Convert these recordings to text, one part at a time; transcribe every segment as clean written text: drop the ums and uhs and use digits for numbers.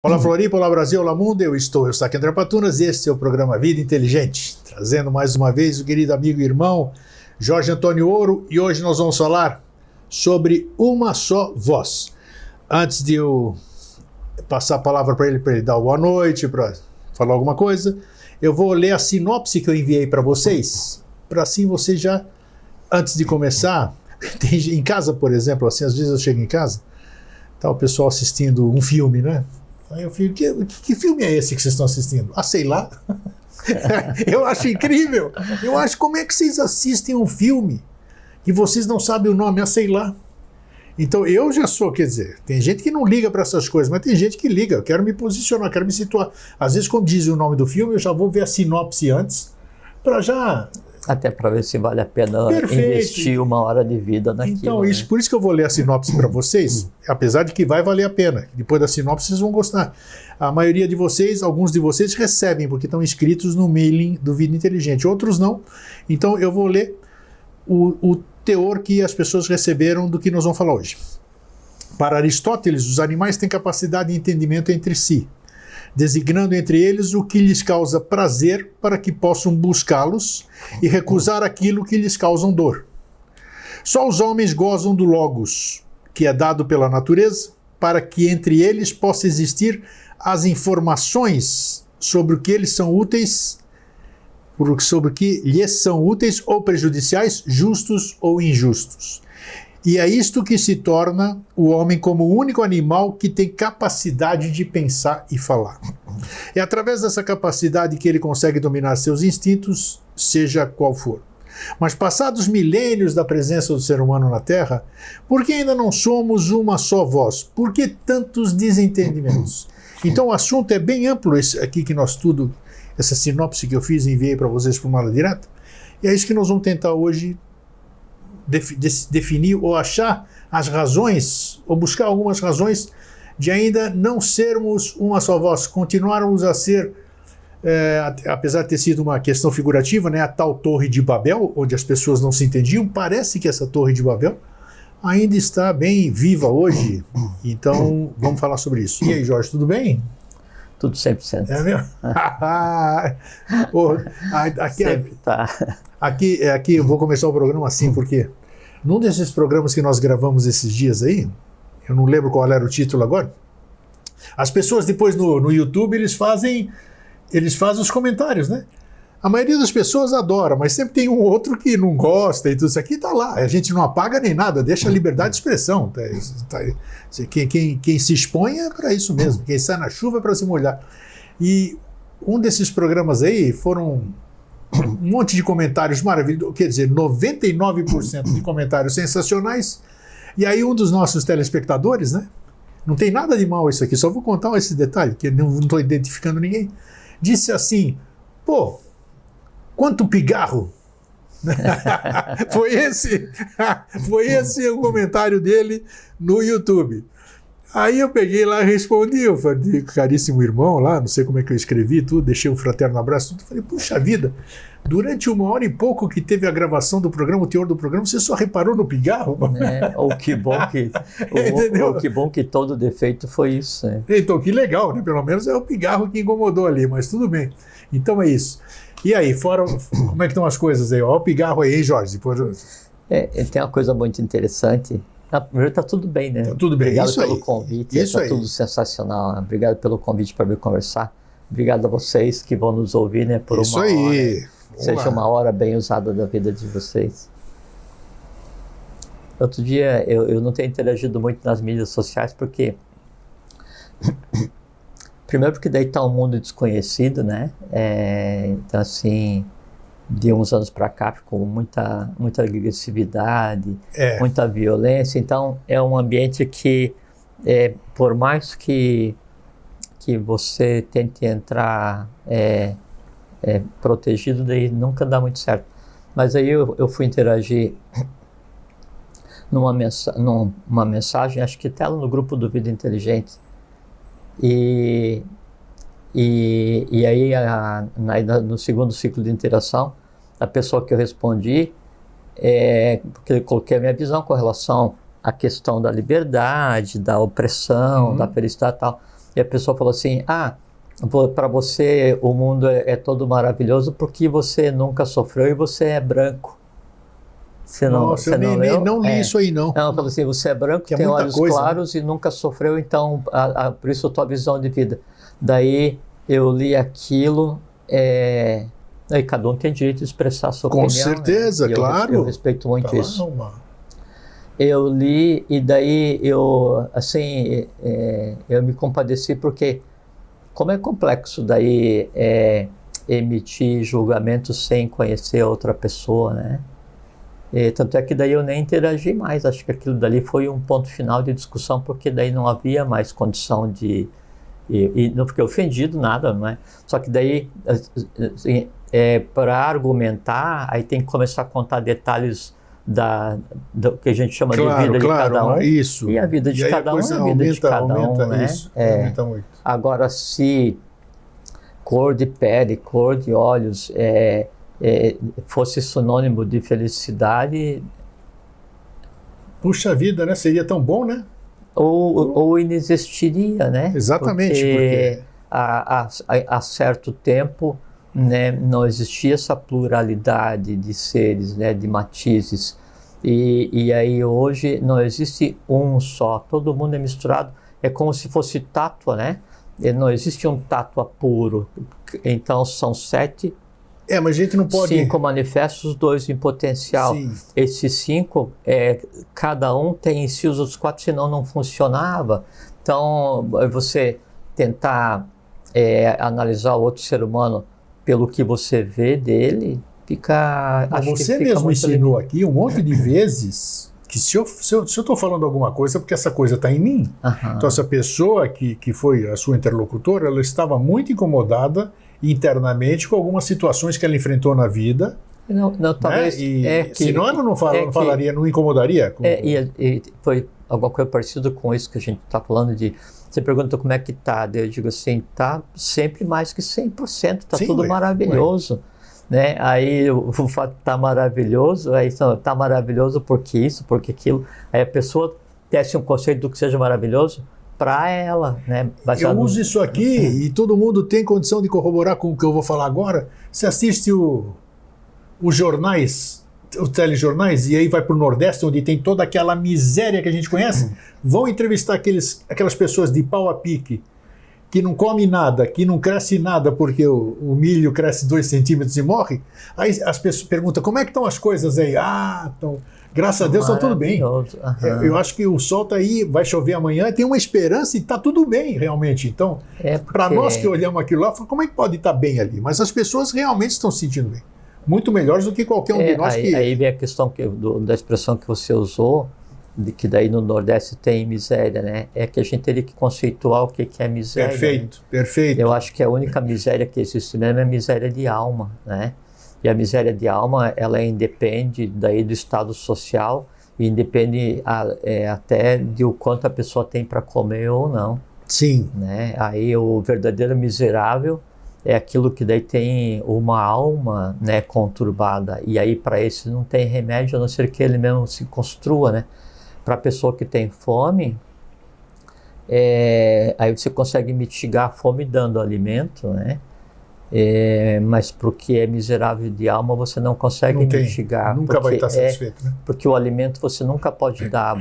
Olá Floripa, olá Brasil, olá mundo, eu sou aqui André Patunas e este é o programa Vida Inteligente, trazendo mais uma vez o querido amigo e irmão Jorge Antônio Ouro, e hoje nós vamos falar sobre uma só voz. Antes de eu passar a palavra para ele dar boa noite, para falar alguma coisa, eu vou ler a sinopse que eu enviei para vocês, para assim vocês já, antes de começar, em casa, por exemplo, assim, às vezes eu chego em casa, tá o pessoal assistindo um filme, né? Aí eu fico, que filme é esse que vocês estão assistindo? Ah, sei lá. Eu acho incrível. Eu acho, como é que vocês assistem um filme e vocês não sabem o nome? Ah, sei lá. Então eu já sou, quer dizer, tem gente que não liga para essas coisas, mas tem gente que liga. Eu quero me posicionar, quero me situar. Às vezes quando dizem o nome do filme, eu já vou ver a sinopse antes, para já... Até para ver se vale a pena investir uma hora de vida naquilo. Então, isso, por isso que eu vou ler a sinopse para vocês, apesar de que vai valer a pena. Depois da sinopse vocês vão gostar. A maioria de vocês, alguns de vocês recebem, porque estão inscritos no mailing do Vida Inteligente. Outros não. Então eu vou ler o teor que as pessoas receberam do que nós vamos falar hoje. Para Aristóteles, os animais têm capacidade de entendimento entre si, designando entre eles o que lhes causa prazer para que possam buscá-los e recusar aquilo que lhes causa dor. Só os homens gozam do logos, que é dado pela natureza, para que entre eles possa existir as informações sobre o que eles são úteis, sobre o que lhes são úteis ou prejudiciais, justos ou injustos. E é isto que se torna o homem como o único animal que tem capacidade de pensar e falar. É através dessa capacidade que ele consegue dominar seus instintos, seja qual for. Mas passados milênios da presença do ser humano na Terra, por que ainda não somos uma só voz? Por que tantos desentendimentos? Então o assunto é bem amplo, esse aqui que nós tudo, essa sinopse que eu fiz e enviei para vocês por mala direta, e é isso que nós vamos tentar hoje definir ou achar as razões, ou buscar algumas razões de ainda não sermos uma só voz, continuarmos a ser, apesar de ter sido uma questão figurativa, né, a tal Torre de Babel, onde as pessoas não se entendiam, parece que essa Torre de Babel ainda está bem viva hoje. Então vamos falar sobre isso. E aí, Jorge, tudo bem? Tudo 100%. É mesmo? Pô, Sempre tá. Aqui eu vou começar o programa assim, porque num desses programas que nós gravamos esses dias aí, eu não lembro qual era o título agora, as pessoas depois no YouTube, eles fazem os comentários, né? A maioria das pessoas adora, mas sempre tem um outro que não gosta e tudo isso aqui tá lá. A gente não apaga nem nada, deixa a liberdade de expressão. Quem se expõe é para isso mesmo, quem sai na chuva é para se molhar. E um desses programas aí foram um monte de comentários maravilhosos, quer dizer, 99% de comentários sensacionais. E aí um dos nossos telespectadores, né? Não tem nada de mal isso aqui, só vou contar esse detalhe, que não estou identificando ninguém. Disse assim, pô, quanto pigarro? Foi esse o comentário dele no YouTube. Aí eu peguei lá e respondi, eu falei, caríssimo irmão lá, não sei como é que eu escrevi tudo, deixei um fraterno abraço, tudo. Falei, puxa vida, durante 1 hora e pouco que teve a gravação do programa, o teor do programa, você só reparou no pigarro? Ou que bom que todo defeito foi isso. Né? Então, que legal, né? Pelo menos é o pigarro que incomodou ali, mas tudo bem. Então é isso. E aí, fora, como é que estão as coisas aí? Olha o pigarro aí, hein, Jorge? Depois... Tem uma coisa muito interessante. Primeiro está tudo bem, né? Tá tudo bem. Obrigado isso pelo aí. convite. Isso Está aí. tudo sensacional. Né? Obrigado pelo convite para vir conversar. Obrigado a vocês que vão nos ouvir, né? Por isso uma aí. hora. Seja uma hora bem usada da vida de vocês. Outro dia eu não tenho interagido muito nas mídias sociais porque... Primeiro porque daí está um mundo desconhecido, né? Então assim... de uns anos para cá, com muita agressividade, muita violência. Então, é um ambiente que, por mais que você tente entrar protegido, daí nunca dá muito certo. Mas aí eu fui interagir numa mensagem, acho que até no grupo do Vida Inteligente, e aí, no segundo ciclo de interação, a pessoa que eu respondi, porque eu coloquei a minha visão com relação à questão da liberdade, da opressão, da felicidade e tal. E a pessoa falou assim, para você o mundo é todo maravilhoso porque você nunca sofreu e você é branco. Nossa, eu não li isso aí, não. Ela falou assim, você é branco, tem olhos claros, né? E nunca sofreu, então, por isso a tua visão de vida. Daí eu li aquilo, e cada um tem direito de expressar a sua opinião. Com certeza, né? Claro. Eu respeito muito isso. Eu li e daí eu me compadeci porque como é complexo daí emitir julgamentos sem conhecer a outra pessoa, né? Tanto é que daí eu nem interagi mais, acho que aquilo dali foi um ponto final de discussão, porque daí não havia mais condição de... E não fiquei ofendido, nada, não é? Só que daí, assim, para argumentar, aí tem que começar a contar detalhes do que a gente chama de vida de cada um. Isso. E a vida de cada um é a vida de cada um, né? Isso, aumenta muito. Agora, se cor de pele, cor de olhos... fosse sinônimo de felicidade, puxa vida, né? Seria tão bom, né? Ou inexistiria, né? Exatamente, porque há certo tempo, né, não existia essa pluralidade de seres, né, de matizes, e aí hoje não existe um só, todo mundo é misturado, é como se fosse tátua, né? Não existe um tátua puro, então são 7. Mas a gente não pode... 5 manifestos, 2 em potencial. Sim. Esses 5, cada um tem em si os outros 4, senão não funcionava. Então, você tentar analisar o outro ser humano pelo que você vê dele, fica... Você mesmo ensinou aqui um monte de vezes que se eu estou falando alguma coisa, porque essa coisa está em mim. Uhum. Então, essa pessoa que foi a sua interlocutora, ela estava muito incomodada internamente com algumas situações que ela enfrentou na vida. Não, talvez... Né? Senão ela não falaria, não incomodaria? E foi alguma coisa parecida com isso que a gente está falando de... Você pergunta como é que tá, eu digo assim, tá sempre mais que 100%, tá tudo maravilhoso. Né? Aí o fato de tá maravilhoso, aí tá maravilhoso porque isso, porque aquilo. Aí a pessoa tece um conceito do que seja maravilhoso para ela, né? Eu uso isso aqui e todo mundo tem condição de corroborar com o que eu vou falar agora. Você assiste os jornais, os telejornais, e aí vai para o Nordeste, onde tem toda aquela miséria que a gente conhece, vão entrevistar aquelas pessoas de pau a pique, que não come nada, que não cresce nada porque o milho cresce 2 centímetros e morre. Aí as pessoas perguntam, como é que estão as coisas aí? Graças a Deus está tudo bem. Uhum. Eu acho que o sol está aí, vai chover amanhã, tem uma esperança e está tudo bem realmente. Então, para nós que olhamos aquilo lá, como é que pode estar bem ali? Mas as pessoas realmente estão se sentindo bem. Muito melhores do que qualquer um de nós. Aí vem a questão da expressão que você usou, de que daí no Nordeste tem miséria, né? É que a gente teria que conceituar o que é miséria. Perfeito, né? Perfeito. Eu acho que a única miséria que existe mesmo é a miséria de alma, né? E a miséria de alma, ela independe daí do estado social e independe até de o quanto a pessoa tem para comer ou não. Sim. Né? Aí o verdadeiro miserável é aquilo que daí tem uma alma, né, conturbada. E aí para esse não tem remédio, a não ser que ele mesmo se construa, né? Para a pessoa que tem fome, aí você consegue mitigar a fome dando alimento, né? Mas para o que é miserável de alma você não consegue mitigar. Nunca vai estar satisfeito, né? Porque o alimento você nunca pode dar,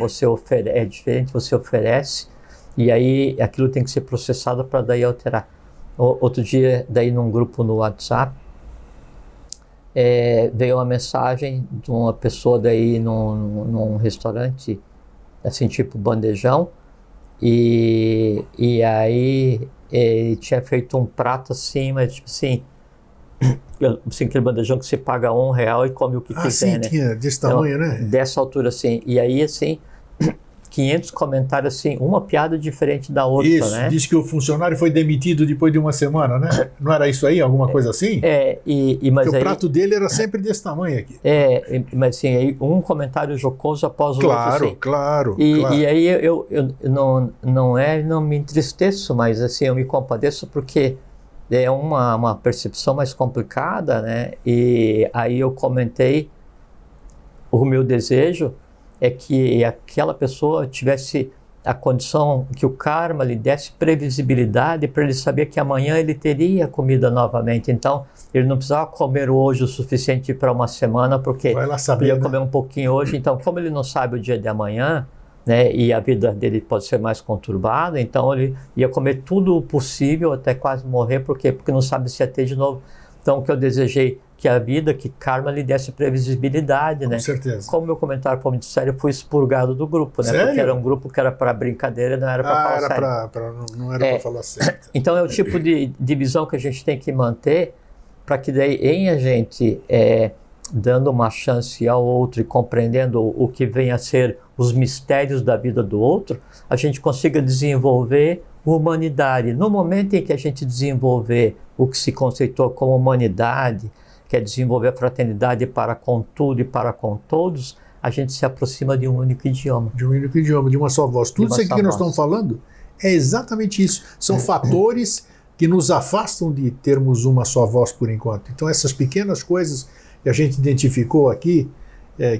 é diferente, você oferece, e aí aquilo tem que ser processado para daí alterar. Outro dia, daí num grupo no WhatsApp, veio uma mensagem de uma pessoa daí num restaurante, assim, tipo bandejão, e aí ele tinha feito um prato assim, mas tipo assim, aquele bandejão que você paga R$1 e come o que quiser, sim, né? Tinha desse tamanho, né? Dessa altura, assim, e aí, assim, 500 comentários, assim, uma piada diferente da outra, isso, né? Diz que o funcionário foi demitido depois de uma semana, né? Não era isso aí? Alguma coisa assim? Mas porque o prato dele era sempre desse tamanho aqui. Mas assim, aí um comentário jocoso após o outro, assim. Claro. E aí eu não me entristeço, mas assim, eu me compadeço porque é uma percepção mais complicada, né? E aí eu comentei o meu desejo é que aquela pessoa tivesse a condição que o karma lhe desse previsibilidade para ele saber que amanhã ele teria comida novamente. Então, ele não precisava comer hoje o suficiente para uma semana, porque podia comer um pouquinho hoje. Então, como ele não sabe o dia de amanhã, né, e a vida dele pode ser mais conturbada, então ele ia comer tudo o possível até quase morrer. Por quê? Porque não sabe se ia ter de novo. Então, o que eu desejei que a vida, que karma lhe desse previsibilidade, né? Com certeza. Como meu comentário foi muito sério, eu fui expurgado do grupo, né? Sério? Porque era um grupo que era para brincadeira, não era para falar sério. Não era para falar sério. Então é o tipo de visão que a gente tem que manter, para que daí em a gente dando uma chance ao outro e compreendendo o que vem a ser os mistérios da vida do outro, a gente consiga desenvolver humanidade. No momento em que a gente desenvolver o que se conceitou como humanidade, que é desenvolver a fraternidade para com tudo e para com todos, a gente se aproxima de um único idioma. De um único idioma, de uma só voz. Tudo isso aqui que nós estamos falando é exatamente isso. São fatores que nos afastam de termos uma só voz por enquanto. Então essas pequenas coisas que a gente identificou aqui,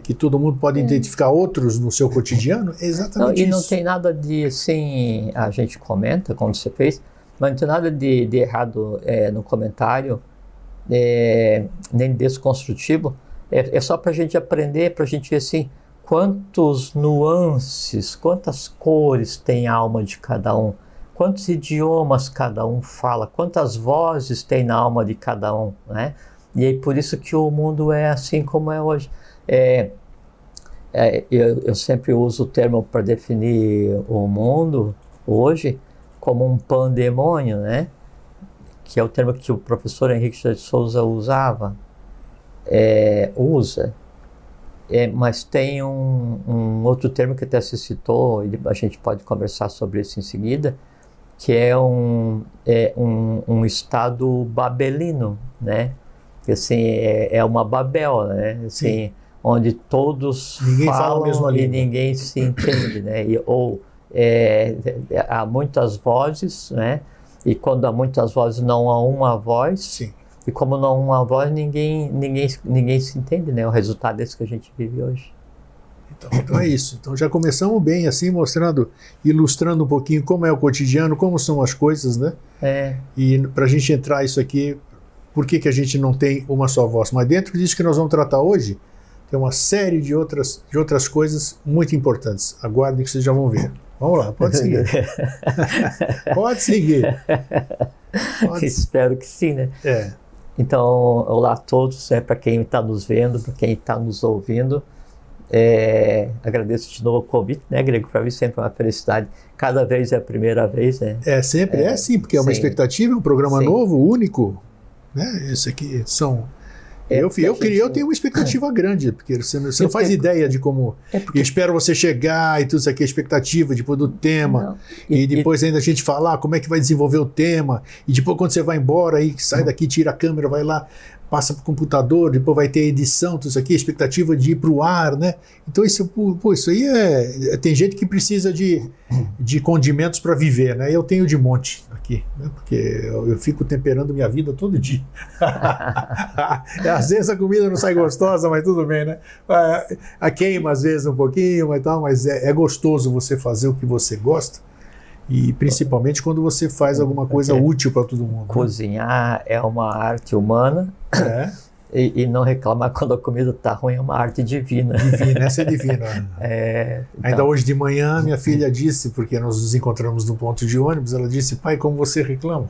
que todo mundo pode identificar outros no seu cotidiano, é exatamente isso. E não tem nada de, assim, a gente comenta, como você fez, mas não tem nada de errado no comentário, nem desconstrutivo. É só para a gente aprender, para a gente ver assim, quantos nuances, quantas cores tem a alma de cada um, quantos idiomas cada um fala, quantas vozes tem na alma de cada um, né? E é por isso que o mundo é assim como é hoje. Eu sempre uso o termo para definir o mundo hoje como um pandemônio, né? Que é o termo que o professor Henrique de Souza usa. Mas tem um outro termo que até se citou, e a gente pode conversar sobre isso em seguida, que é um estado babelino, né? Assim, é uma Babel, né? Assim, onde todos falam a mesma língua e ninguém se entende, né? Há muitas vozes, né? E quando há muitas vozes, não há uma voz. Sim. E como não há uma voz, ninguém se entende, né? O resultado é esse que a gente vive hoje. Então é isso. Então já começamos bem, assim, ilustrando um pouquinho como é o cotidiano, como são as coisas, né? E para a gente entrar isso aqui, por que a gente não tem uma só voz? Mas dentro disso que nós vamos tratar hoje, tem uma série de outras coisas muito importantes. Aguardem que vocês já vão ver. Vamos lá, pode seguir. Pode seguir. Espero que sim, né? Então, olá a todos, para quem está nos vendo, para quem está nos ouvindo. Agradeço de novo o convite, né, Grego? Para mim sempre é uma felicidade. Cada vez é a primeira vez, né? Sempre sim, porque é uma expectativa, é um programa novo, único. Né? Esse aqui são... Eu tenho uma expectativa grande, porque você não faz ideia de como... Eu espero você chegar e tudo isso aqui, a expectativa depois do tema, e depois ainda a gente falar como é que vai desenvolver o tema, e depois quando você vai embora, aí sai daqui, tira a câmera, vai lá, passa para o computador, depois vai ter edição, tudo isso aqui, a expectativa de ir para o ar, né? Então isso aí tem gente que precisa de condimentos para viver, né? Eu tenho de monte aqui, né? Porque eu fico temperando minha vida todo dia. Às vezes a comida não sai gostosa, mas tudo bem, né? A queima às vezes um pouquinho, mas é gostoso você fazer o que você gosta. E principalmente quando você faz alguma coisa útil para todo mundo. Cozinhar é uma arte humana. E não reclamar quando a comida está ruim é uma arte divina. Essa é divina. Ainda hoje de manhã minha filha disse, porque nós nos encontramos no ponto de ônibus, ela disse: pai, como você reclama?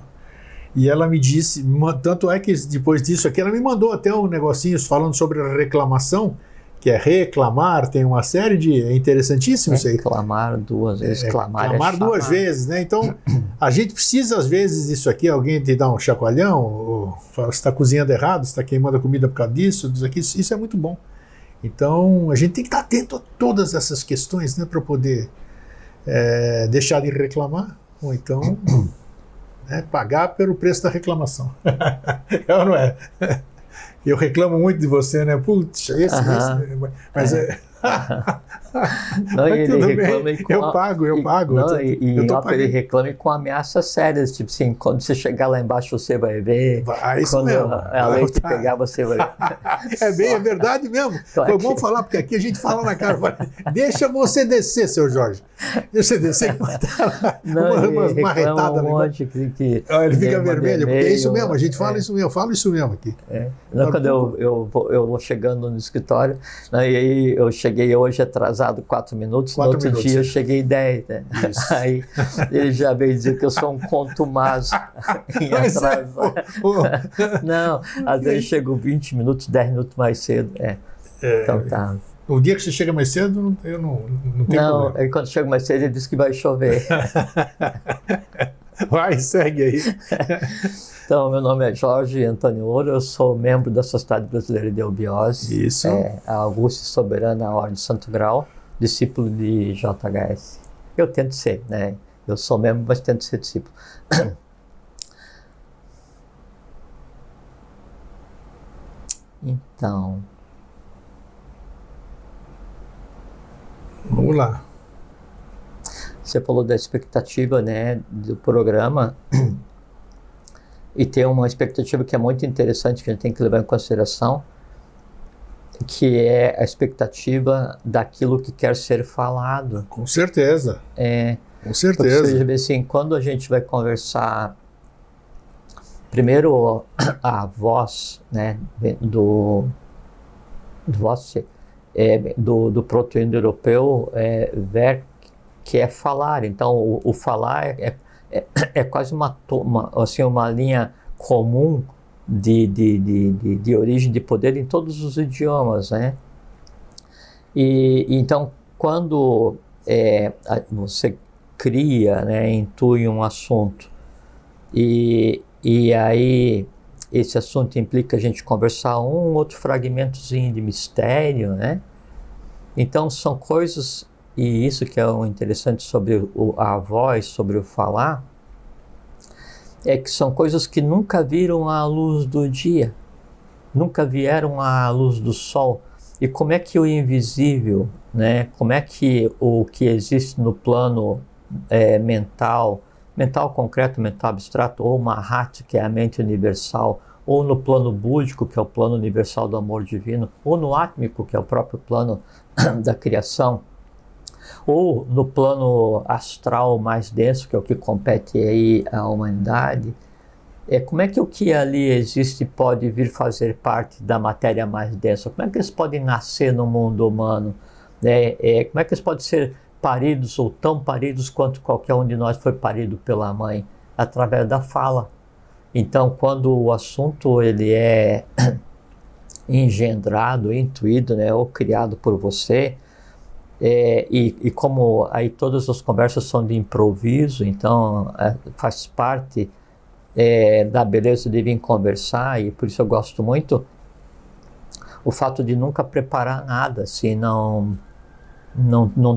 E ela me disse, tanto é que depois disso aqui, ela me mandou até um negocinho falando sobre a reclamação, que é reclamar, tem uma série de... É interessantíssimo isso aí. Reclamar duas vezes, clamar duas vezes, né? Então, a gente precisa, às vezes, disso aqui, alguém te dá um chacoalhão, ou fala, você está cozinhando errado, você está queimando a comida por causa disso, isso é muito bom. Então, a gente tem que estar atento a todas essas questões, né? Para poder deixar de reclamar, ou então pagar pelo preço da reclamação. É ou não é? Eu reclamo muito de você, né? Putz, esse. Mas Não, mas ele tudo reclama bem, com eu pago. Não, eu tô ele reclama com ameaças sérias, tipo assim, quando você chegar lá embaixo você vai ver, isso quando mesmo. a lei te pegar você vai ver. É verdade mesmo. Claro Foi bom falar, porque aqui a gente fala na cara, deixa você descer, seu Jorge. Deixa você descer que vai dar umas marretadas. Ele fica vermelho, porque é isso mesmo, a gente fala isso mesmo, eu falo isso mesmo aqui. Não, quando eu vou chegando no escritório, né, e aí eu cheguei hoje atrasado 4 minutos, no outro dia eu cheguei 10, né? Aí ele já veio dizer que eu sou um contumaz em atraso. Não, às vezes eu chego 20 minutos, 10 minutos mais cedo. Então tá. O dia que você chega mais cedo, eu não tenho problema. Aí quando chego mais cedo ele diz que vai chover. Vai, segue aí. Então, meu nome é Jorge Antônio Ouro, eu sou membro da Sociedade Brasileira de Eubiose. Isso. A Augusta e Soberana Ordem de Santo Grau, discípulo de JHS. Eu tento ser, né? Eu sou membro, mas tento ser discípulo. Então... Vamos lá. Você falou da expectativa, né, do programa, e tem uma expectativa que é muito interessante, que a gente tem que levar em consideração, que é a expectativa daquilo que quer ser falado. Com certeza. Com certeza. Porque você vê assim, quando a gente vai conversar, primeiro a voz, né, do proto-indo-europeu, que é falar. Então, o falar é quase uma linha comum de origem de poder em todos os idiomas, né? E então, quando você cria, né, intui um assunto, e aí esse assunto implica a gente conversar um outro fragmentozinho de mistério, né? Então, são coisas... E isso que é o interessante sobre a voz, sobre o falar, é que são coisas que nunca viram a luz do dia, nunca vieram à luz do sol. E como é que o invisível, né, como é que o que existe no plano mental concreto, mental abstrato, ou Mahat, que é a mente universal, ou no plano búdico, que é o plano universal do amor divino, ou no átmico, que é o próprio plano da criação, ou no plano astral mais denso, que é o que compete aí à humanidade, como é que o que ali existe pode vir fazer parte da matéria mais densa? Como é que eles podem nascer no mundo humano? Como é que eles podem ser paridos ou tão paridos quanto qualquer um de nós foi parido pela mãe? Através da fala. Então, quando o assunto ele é engendrado, intuído, né, ou criado por você, e como aí todas as conversas são de improviso, então faz parte da beleza de vir conversar, e por isso eu gosto muito o fato de nunca preparar nada, assim, não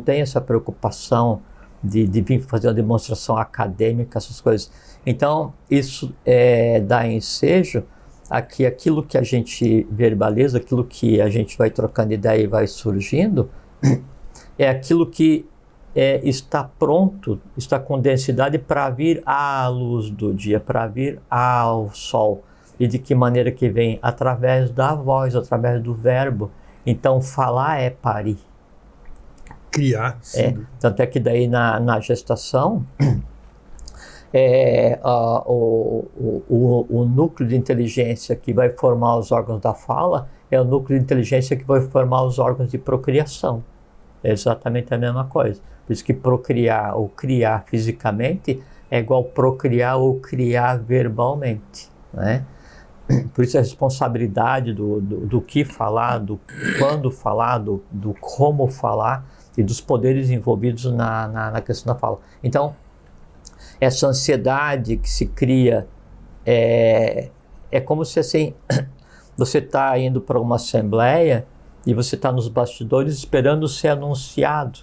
tem essa preocupação de vir fazer uma demonstração acadêmica, essas coisas. Então isso dá ensejo a que aquilo que a gente verbaliza, aquilo que a gente vai trocando ideia e vai surgindo, é aquilo que está pronto, está com densidade para vir à luz do dia, para vir ao sol. E de que maneira que vem? Através da voz, através do verbo. Então, falar é parir. Criar. Tanto é que daí na gestação, o núcleo de inteligência que vai formar os órgãos da fala é o núcleo de inteligência que vai formar os órgãos de procriação. É exatamente a mesma coisa. Por isso que procriar ou criar fisicamente é igual procriar ou criar verbalmente, né? Por isso a responsabilidade do que falar, do quando falar, do como falar e dos poderes envolvidos na questão da fala. Então, essa ansiedade que se cria é como se assim, você está indo para uma assembleia e você está nos bastidores esperando ser anunciado,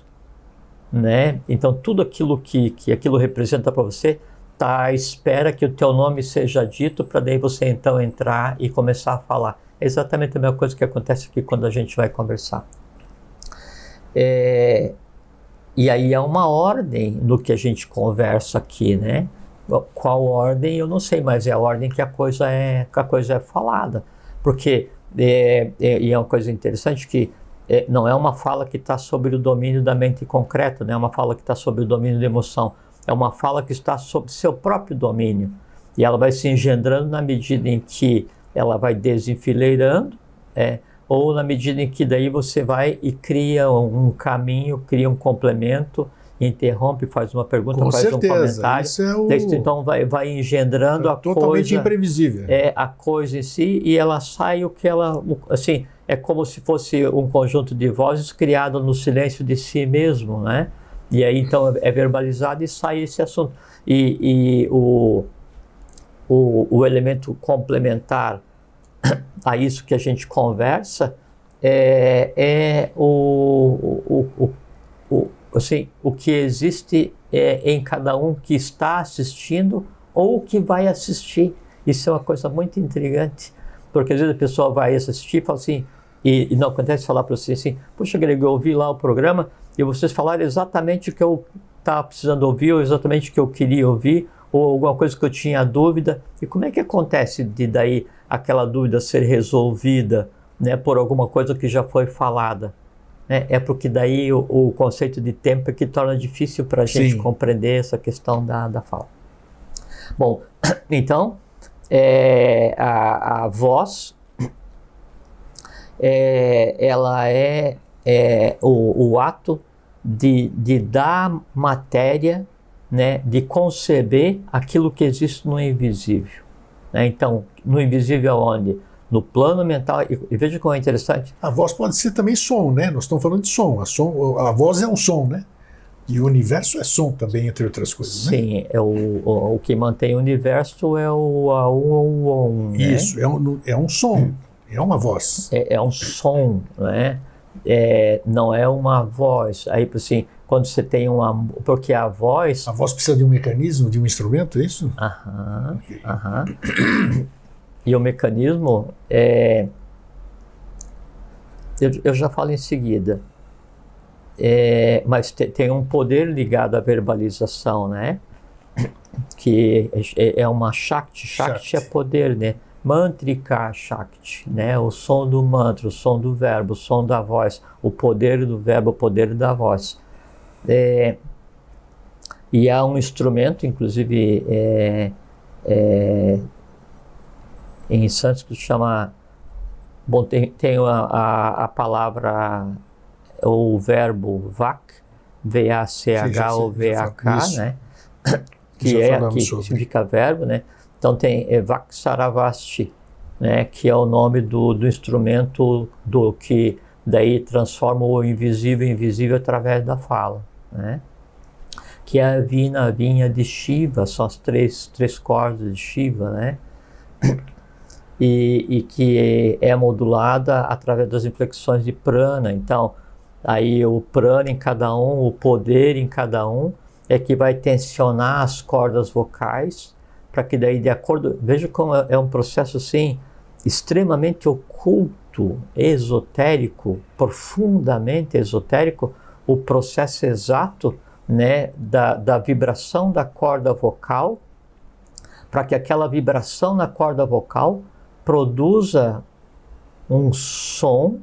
né? Então tudo aquilo que aquilo representa para você está à espera que o teu nome seja dito para daí você então entrar e começar a falar. É exatamente a mesma coisa que acontece aqui quando a gente vai conversar. E aí há uma ordem no que a gente conversa aqui, né? Qual ordem eu não sei, mas é a ordem que a coisa é falada. Porque, e é uma coisa interessante que não é uma fala que está sobre o domínio da mente concreta, não é uma fala que está sobre o domínio da emoção, é uma fala que está sobre seu próprio domínio. E ela vai se engendrando na medida em que ela vai desenfileirando, ou na medida em que daí você vai e cria um caminho, cria um complemento, interrompe, faz uma pergunta, com faz certeza, um comentário. Isso é então vai engendrando a totalmente coisa. Imprevisível. A coisa em si, e ela sai o que ela... Assim, é como se fosse um conjunto de vozes criado no silêncio de si mesmo, né? E aí então é verbalizado e sai esse assunto. E o elemento complementar a isso que a gente conversa assim, o que existe em cada um que está assistindo ou que vai assistir. Isso é uma coisa muito intrigante, porque às vezes a pessoa vai assistir e fala assim, e não acontece falar para você assim, puxa, Greg, eu ouvi lá o programa e vocês falaram exatamente o que eu estava precisando ouvir, ou exatamente o que eu queria ouvir, ou alguma coisa que eu tinha dúvida. E como é que acontece de daí aquela dúvida ser resolvida, né, por alguma coisa que já foi falada? É porque daí o conceito de tempo é que torna difícil para a gente compreender essa questão da fala. Bom, então, a voz, ela é o ato de dar matéria, né, de conceber aquilo que existe no invisível. Né? Então, no invisível onde? No plano mental, e veja como é interessante. A voz pode ser também som, né? Nós estamos falando de som. A voz é um som, né? E o universo é som também, entre outras coisas, né? Sim, o que mantém o universo é o on, né? Isso, é um som, é uma voz. É um som, né? Não é uma voz. Aí, assim, quando você tem porque a voz... A voz precisa de um mecanismo, de um instrumento, é isso? Aham. E o mecanismo eu já falo em seguida. Mas tem um poder ligado à verbalização, né? Que é uma Shakti. Shakti é poder, né? Mantrika Shakti, né? O som do mantra, o som do verbo, o som da voz, o poder do verbo, o poder da voz. E há um instrumento, inclusive, em sânscrito chama... Bom, tem a palavra, o verbo vak, V-A-C-H ou V-A-K, né? Que significa verbo, né? Então tem Vaksaravasti, né? Que é o nome do instrumento que daí transforma o invisível em visível através da fala, né? Que é a vinha de Shiva, são as três cordas de Shiva, né? E que é modulada através das inflexões de prana. Então, aí o prana em cada um, o poder em cada um, é que vai tensionar as cordas vocais, para que daí, de acordo... Veja como é um processo, assim, extremamente oculto, esotérico, profundamente esotérico, o processo exato, né, da vibração da corda vocal, para que aquela vibração na corda vocal produza um som,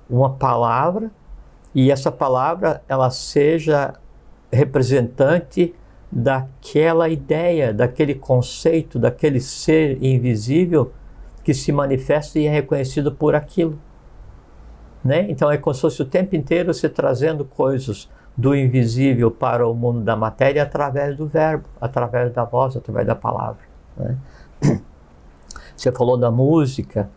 uma palavra, e essa palavra ela seja representante daquela ideia, daquele conceito, daquele ser invisível que se manifesta e é reconhecido por aquilo, né? Então é como se fosse o tempo inteiro você trazendo coisas do invisível para o mundo da matéria através do verbo, através da voz, através da palavra, né? Você falou da música.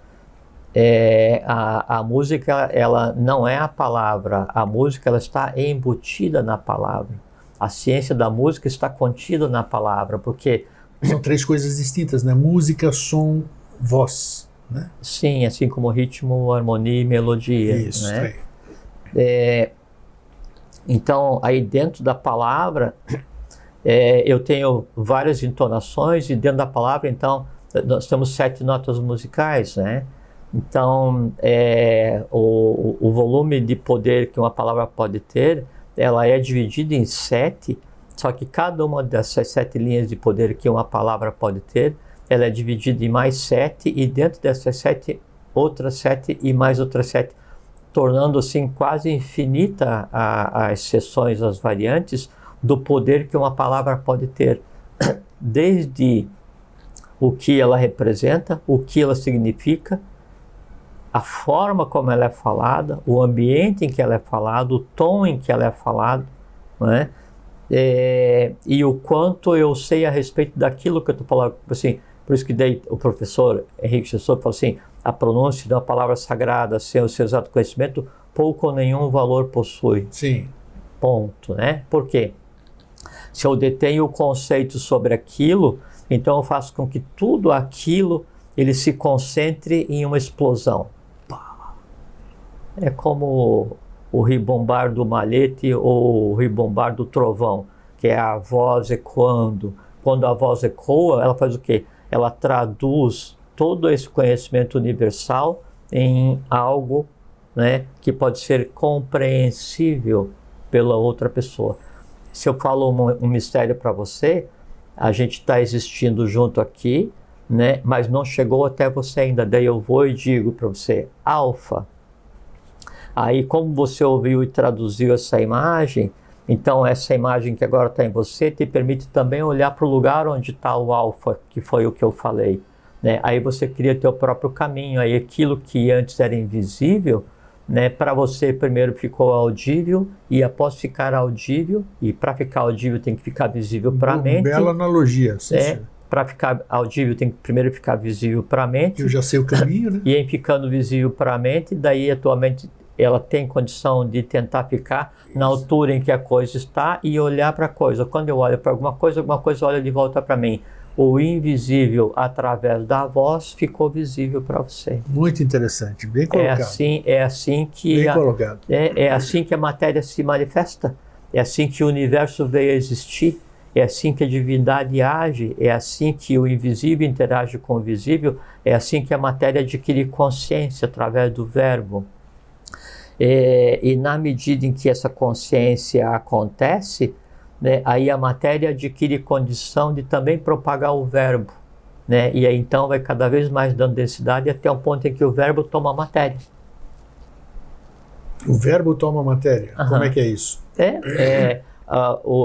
A música, ela não é a palavra. A música, ela está embutida na palavra. A ciência da música está contida na palavra, porque... São três coisas distintas, né? Música, som, voz, né? Sim, assim como ritmo, harmonia e melodia. Isso, né? Então, aí dentro da palavra, eu tenho várias entonações, e dentro da palavra, então, nós temos 7 notas musicais, né? Então, o volume de poder que uma palavra pode ter, ela é dividida em 7, só que cada uma dessas 7 linhas de poder que uma palavra pode ter, ela é dividida em mais 7, e dentro dessas 7, outras 7 e mais outras 7, tornando assim quase infinita as seções, as variantes do poder que uma palavra pode ter, desde o que ela representa, o que ela significa, a forma como ela é falada, o ambiente em que ela é falada, o tom em que ela é falada, não é? E o quanto eu sei a respeito daquilo que eu estou falando. Assim, por isso que daí o professor Henrique Gessow fala assim, a pronúncia de uma palavra sagrada sem o seu exato conhecimento, pouco ou nenhum valor possui. Sim. Ponto, né? Por quê? Se eu detenho o conceito sobre aquilo, então eu faço com que tudo aquilo ele se concentre em uma explosão. É como o ribombar do malhete ou o ribombar do trovão, que é a voz ecoando. Quando a voz ecoa, ela faz o quê? Ela traduz todo esse conhecimento universal em algo, né, que pode ser compreensível pela outra pessoa. Se eu falo um mistério para você, a gente está existindo junto aqui, né, mas não chegou até você ainda. Daí eu vou e digo para você, alfa. Aí, como você ouviu e traduziu essa imagem, então essa imagem que agora está em você te permite também olhar para o lugar onde está o alfa, que foi o que eu falei, né? Aí você cria teu próprio caminho. Aí aquilo que antes era invisível, né, para você primeiro ficou audível, e após ficar audível, e para ficar audível tem que ficar visível para a mente. Bela analogia. Para ficar audível tem que primeiro ficar visível para a mente. Eu já sei o caminho, né? E em ficando visível para a mente, daí a tua mente ela tem condição de tentar ficar na altura em que a coisa está e olhar para a coisa. Quando eu olho para alguma coisa olha de volta para mim. O invisível, através da voz, ficou visível para você. Muito interessante, bem colocado. É assim que assim que a matéria se manifesta. É assim que o universo veio a existir. É assim que a divindade age. É assim que o invisível interage com o visível. É assim que a matéria adquire consciência através do verbo. E na medida em que essa consciência acontece, né, aí a matéria adquire condição de também propagar o verbo, né, e aí então vai cada vez mais dando densidade até o ponto em que o verbo toma matéria. O verbo toma matéria? Como é que é isso?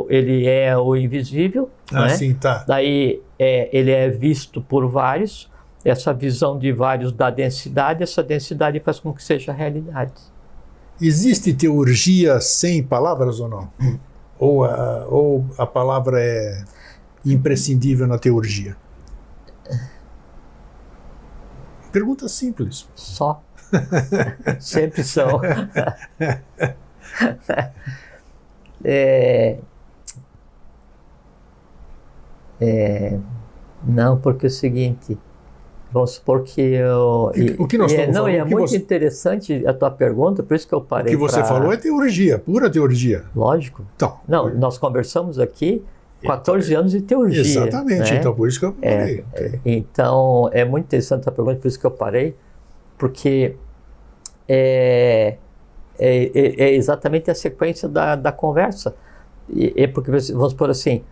Ele é o invisível, né? Sim, tá. Daí ele é visto por vários, essa visão de vários dá densidade, essa densidade faz com que seja realidade. Existe teurgia sem palavras ou não? Ou a palavra é imprescindível na teurgia? Pergunta simples. Só. Sempre são. Não, porque é o seguinte... Vamos supor que eu... O que nós estamos falando? É muito interessante a tua pergunta, por isso que eu parei. O que você falou é teurgia, pura teurgia. Lógico. Então, nós conversamos aqui 14 anos de teurgia. Exatamente, né? Então por isso que eu parei. Então, é muito interessante a pergunta, por isso que eu parei, porque é exatamente a sequência da conversa. Porque, vamos supor assim,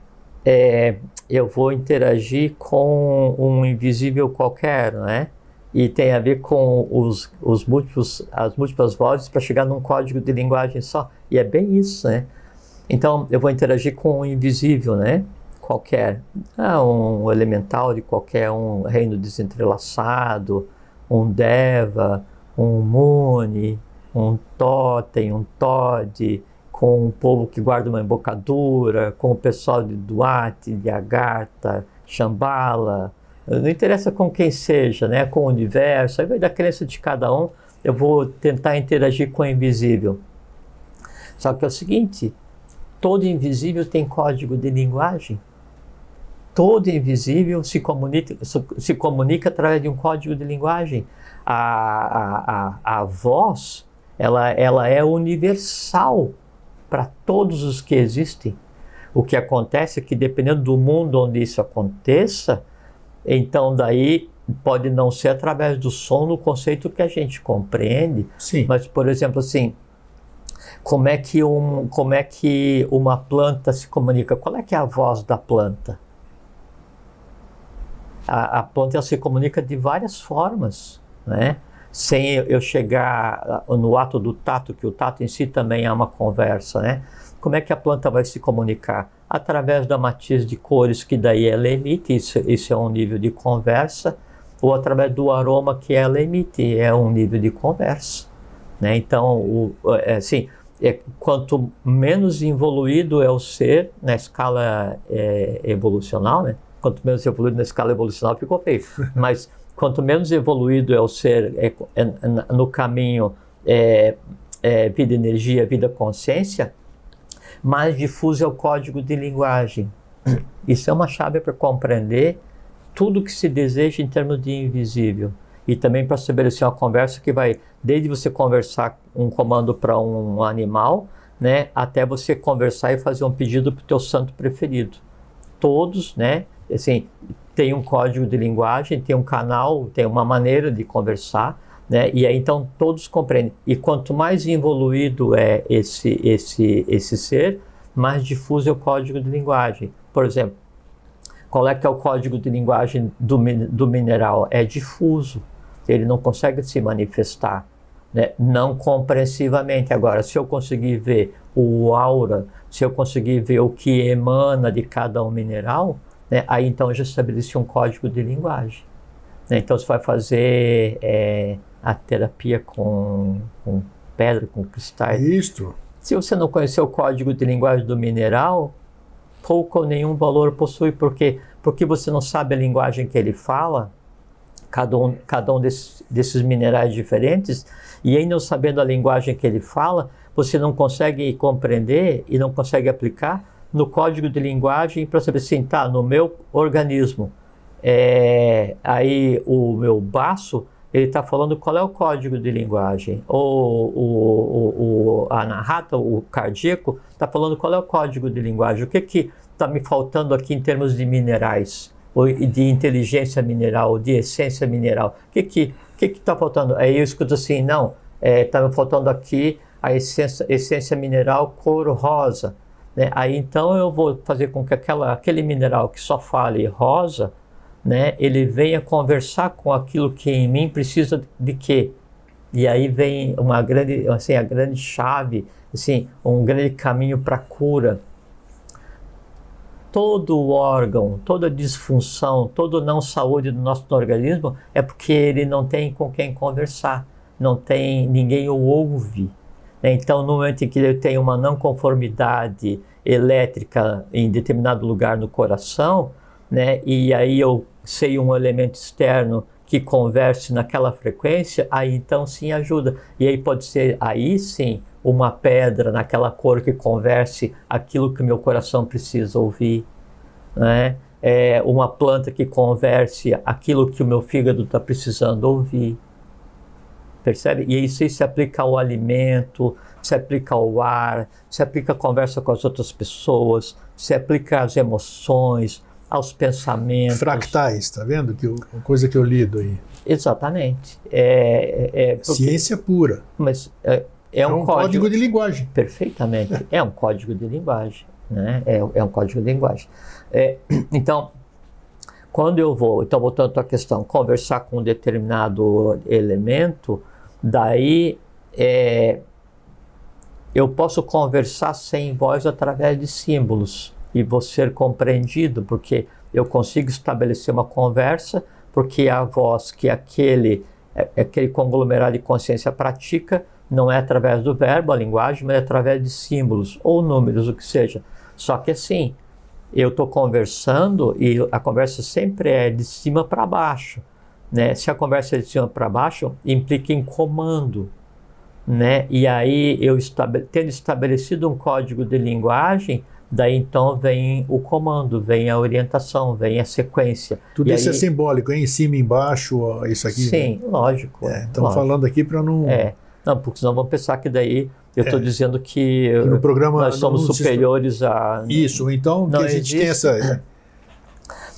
eu vou interagir com um invisível qualquer, né? E tem a ver com as múltiplas vozes para chegar num código de linguagem só. E é bem isso, né? Então, eu vou interagir com um invisível, né? Qualquer. Um elemental de qualquer um reino desentrelaçado, um Deva, um Muni, um Totem, um Todd, com o povo que guarda uma embocadura, com o pessoal de Duarte, de Agartha, Shambhala, não interessa com quem seja, né? Com o universo, aí vai da crença de cada um, eu vou tentar interagir com o invisível. Só que é o seguinte, todo invisível tem código de linguagem, todo invisível se comunica através de um código de linguagem. A voz, ela é universal para todos os que existem. O que acontece é que, dependendo do mundo onde isso aconteça, então daí pode não ser através do som no conceito que a gente compreende. Sim. Mas, por exemplo, assim, como é que uma planta se comunica? Qual é que é a voz da planta? A planta ela se comunica de várias formas, né? Sem eu chegar no ato do tato, que o tato em si também é uma conversa, né? Como é que a planta vai se comunicar? Através da matiz de cores que daí ela emite, isso é um nível de conversa, ou através do aroma que ela emite, é um nível de conversa, né? Então, quanto menos evoluído é o ser na escala evolucional, né? Quanto menos evoluído na escala evolucional ficou feio, mas quanto menos evoluído é o ser no caminho vida energia, vida consciência, mais difuso é o código de linguagem. Isso é uma chave para compreender tudo que se deseja em termos de invisível. E também para estabelecer uma conversa que vai desde você conversar um comando para um animal, né, até você conversar e fazer um pedido para o teu santo preferido. Todos, né, assim, tem um código de linguagem, tem um canal, tem uma maneira de conversar, né, e aí então todos compreendem. E quanto mais evoluído é esse ser, mais difuso é o código de linguagem. Por exemplo, qual é que é o código de linguagem do mineral? É difuso, ele não consegue se manifestar, né, não compreensivamente. Agora, se eu conseguir ver o aura, se eu conseguir ver o que emana de cada um mineral, né, aí então eu já estabeleci um código de linguagem. Né, então você vai fazer a terapia com pedra, com cristais. Isto. Se você não conhecer o código de linguagem do mineral, pouco ou nenhum valor possui. Por quê? Porque você não sabe a linguagem que ele fala, cada um desses minerais diferentes, e aí não sabendo a linguagem que ele fala, você não consegue compreender e não consegue aplicar no código de linguagem para saber assim, tá, no meu organismo, aí o meu baço, ele está falando qual é o código de linguagem, ou a anahata, o cardíaco, está falando qual é o código de linguagem, o que está me faltando aqui em termos de minerais, ou de inteligência mineral, de essência mineral, o que está faltando? Aí eu escuto assim, não, está me faltando aqui a essência mineral cor rosa, né? Aí então eu vou fazer com que aquele mineral que só fale rosa, né, ele venha conversar com aquilo que em mim precisa de quê? E aí vem a grande chave, assim, um grande caminho para a cura. Todo órgão, toda disfunção, toda não saúde do nosso organismo é porque ele não tem com quem conversar, ninguém o ouve. Então, no momento em que ele tem uma não conformidade elétrica em determinado lugar no coração, né, e aí eu sei um elemento externo que converse naquela frequência, aí então sim ajuda. E aí pode ser, aí sim, uma pedra naquela cor que converse aquilo que o meu coração precisa ouvir, né? Uma planta que converse aquilo que o meu fígado está precisando ouvir. Percebe? E isso se aplica ao alimento, se aplica ao ar, se aplica à conversa com as outras pessoas, se aplica às emoções, aos pensamentos. Fractais, tá vendo? Coisa que eu lido aí. Exatamente. Ciência pura. Mas é um código de linguagem. Perfeitamente. É um código de linguagem. Né? É um código de linguagem. Então, quando eu vou, então voltando à questão, conversar com um determinado elemento, daí eu posso conversar sem voz através de símbolos e vou ser compreendido, porque eu consigo estabelecer uma conversa, porque a voz que aquele conglomerado de consciência pratica não é através do verbo, a linguagem, mas é através de símbolos ou números, o que seja. Só que assim, eu estou conversando e a conversa sempre é de cima para baixo, né? Se a conversa é de cima para baixo, implica em comando, né? E aí eu tendo estabelecido um código de linguagem, daí então vem o comando, vem a orientação, vem a sequência. Tudo isso é simbólico, hein? Em cima, embaixo, isso aqui. Sim, né? Lógico. Estamos falando aqui para não... Não, porque senão vão pensar que daí eu estou dizendo que no programa nós somos superiores a... Isso, então que a gente tem essa...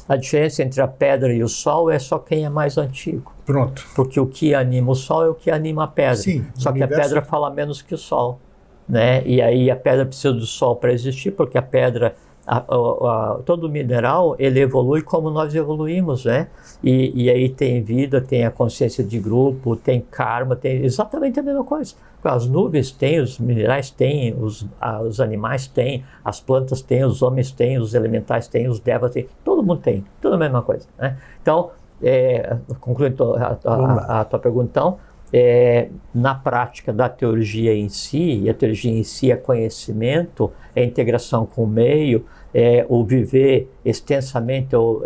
A diferença entre a pedra e o sol é só quem é mais antigo. Pronto. Porque o que anima o sol é o que anima a pedra. Sim, só que a pedra fala menos que o sol, né? E aí a pedra precisa do sol para existir, porque a pedra, todo mineral, ele evolui como nós evoluímos, né? E aí tem vida, tem a consciência de grupo, tem karma, tem exatamente a mesma coisa. As nuvens têm, os minerais têm, os animais têm, as plantas têm, os homens têm, os elementais têm, os devas têm, todo mundo tem, tudo a mesma coisa, né? Então, concluindo a tua pergunta, então, na prática da teologia em si, e a teologia em si é conhecimento, é integração com o meio, o viver extensamente ou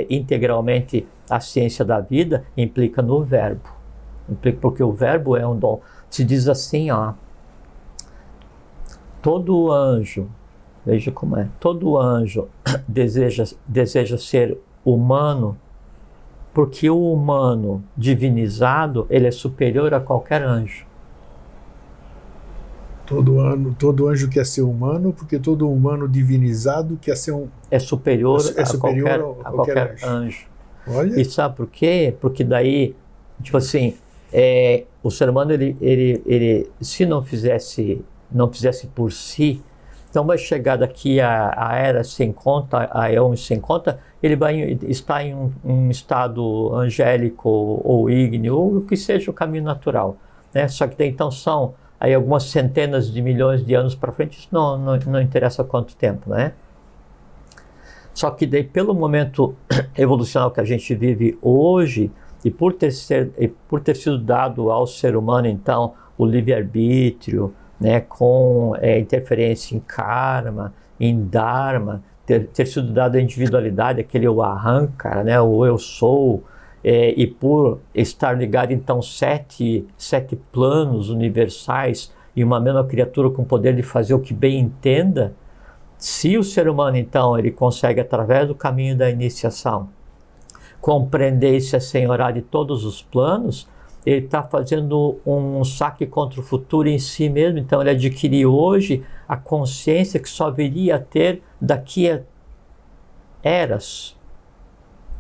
integralmente a ciência da vida, implica no verbo. Porque o verbo é um dom. Se diz assim, ó, todo anjo, veja como é, todo anjo deseja ser humano, porque o humano divinizado, ele é superior a qualquer anjo. Todo anjo quer ser humano, porque todo humano divinizado quer ser é superior a qualquer anjo. Olha. E sabe por quê? Porque daí, tipo assim, o ser humano, ele se não fizesse por si, então vai chegar daqui a era sem conta, a eões sem conta, ele vai estar em um estado angélico ou ígneo, ou o que seja o caminho natural, né? Só que daí, então são aí algumas centenas de milhões de anos para frente, isso não interessa quanto tempo, né? Só que daí, pelo momento evolucional que a gente vive hoje, e por ter sido dado ao ser humano, então, o livre-arbítrio, né, com interferência em karma, em dharma, ter sido dado a individualidade, aquele eu arranca, né, o eu sou, e por estar ligado, então, sete planos universais e uma mesma criatura com o poder de fazer o que bem entenda, se o ser humano, então, ele consegue, através do caminho da iniciação, compreender e se assenhorar de todos os planos, ele está fazendo um saque contra o futuro em si mesmo. Então ele adquire hoje a consciência que só viria a ter daqui a eras.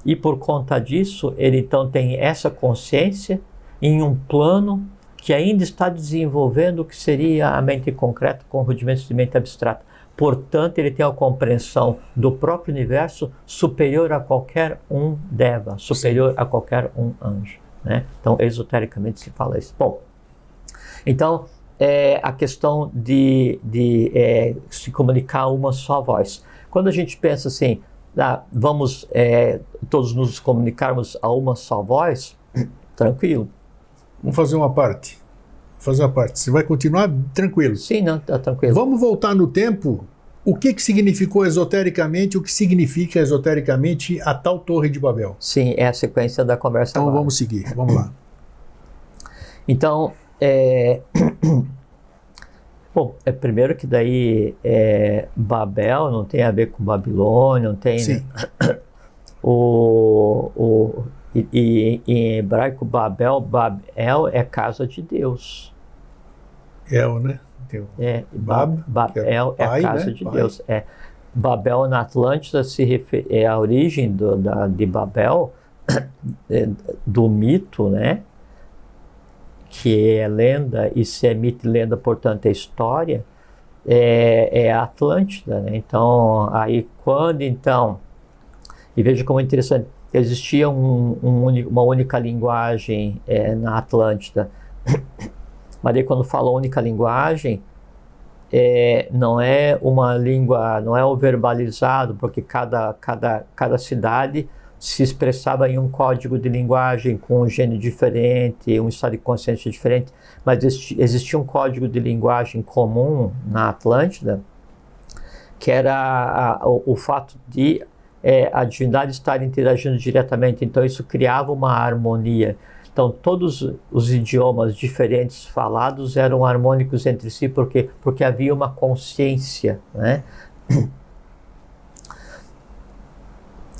E por conta disso, ele então tem essa consciência em um plano que ainda está desenvolvendo o que seria a mente concreta com rudimentos de mente abstrata. Portanto, ele tem a compreensão do próprio universo superior a qualquer um deva, superior a qualquer um anjo, né? Então, esotericamente se fala isso. Bom, então, a questão de se comunicar uma só voz. Quando a gente pensa assim, vamos todos nos comunicarmos a uma só voz, tranquilo. Vamos fazer uma parte. Você vai continuar tranquilo? Sim, não, tá tranquilo. Vamos voltar no tempo. O que significou esotericamente, o que significa esotericamente a tal Torre de Babel? Sim, é a sequência da conversa Então agora. Vamos seguir, vamos lá. Então, bom, primeiro que daí Babel não tem a ver com Babilônia, não tem... Sim. Né? E em hebraico, Babel é casa de Deus. Né? Babel é a casa, né? De pai. Deus. Babel na Atlântida é a origem de Babel, do mito, né? Que é lenda, e se é mito e lenda, portanto é história, é a Atlântida, né? Então, aí quando então, e veja como é interessante, existia uma única linguagem na Atlântida, mas aí quando fala única linguagem, não é uma língua, não é o verbalizado, porque cada cidade se expressava em um código de linguagem com um gênio diferente, um estado de consciência diferente, mas existia um código de linguagem comum na Atlântida, que era o fato de a divindade estar interagindo diretamente. Então isso criava uma harmonia. Então todos os idiomas diferentes falados eram harmônicos entre si, porque havia uma consciência, né?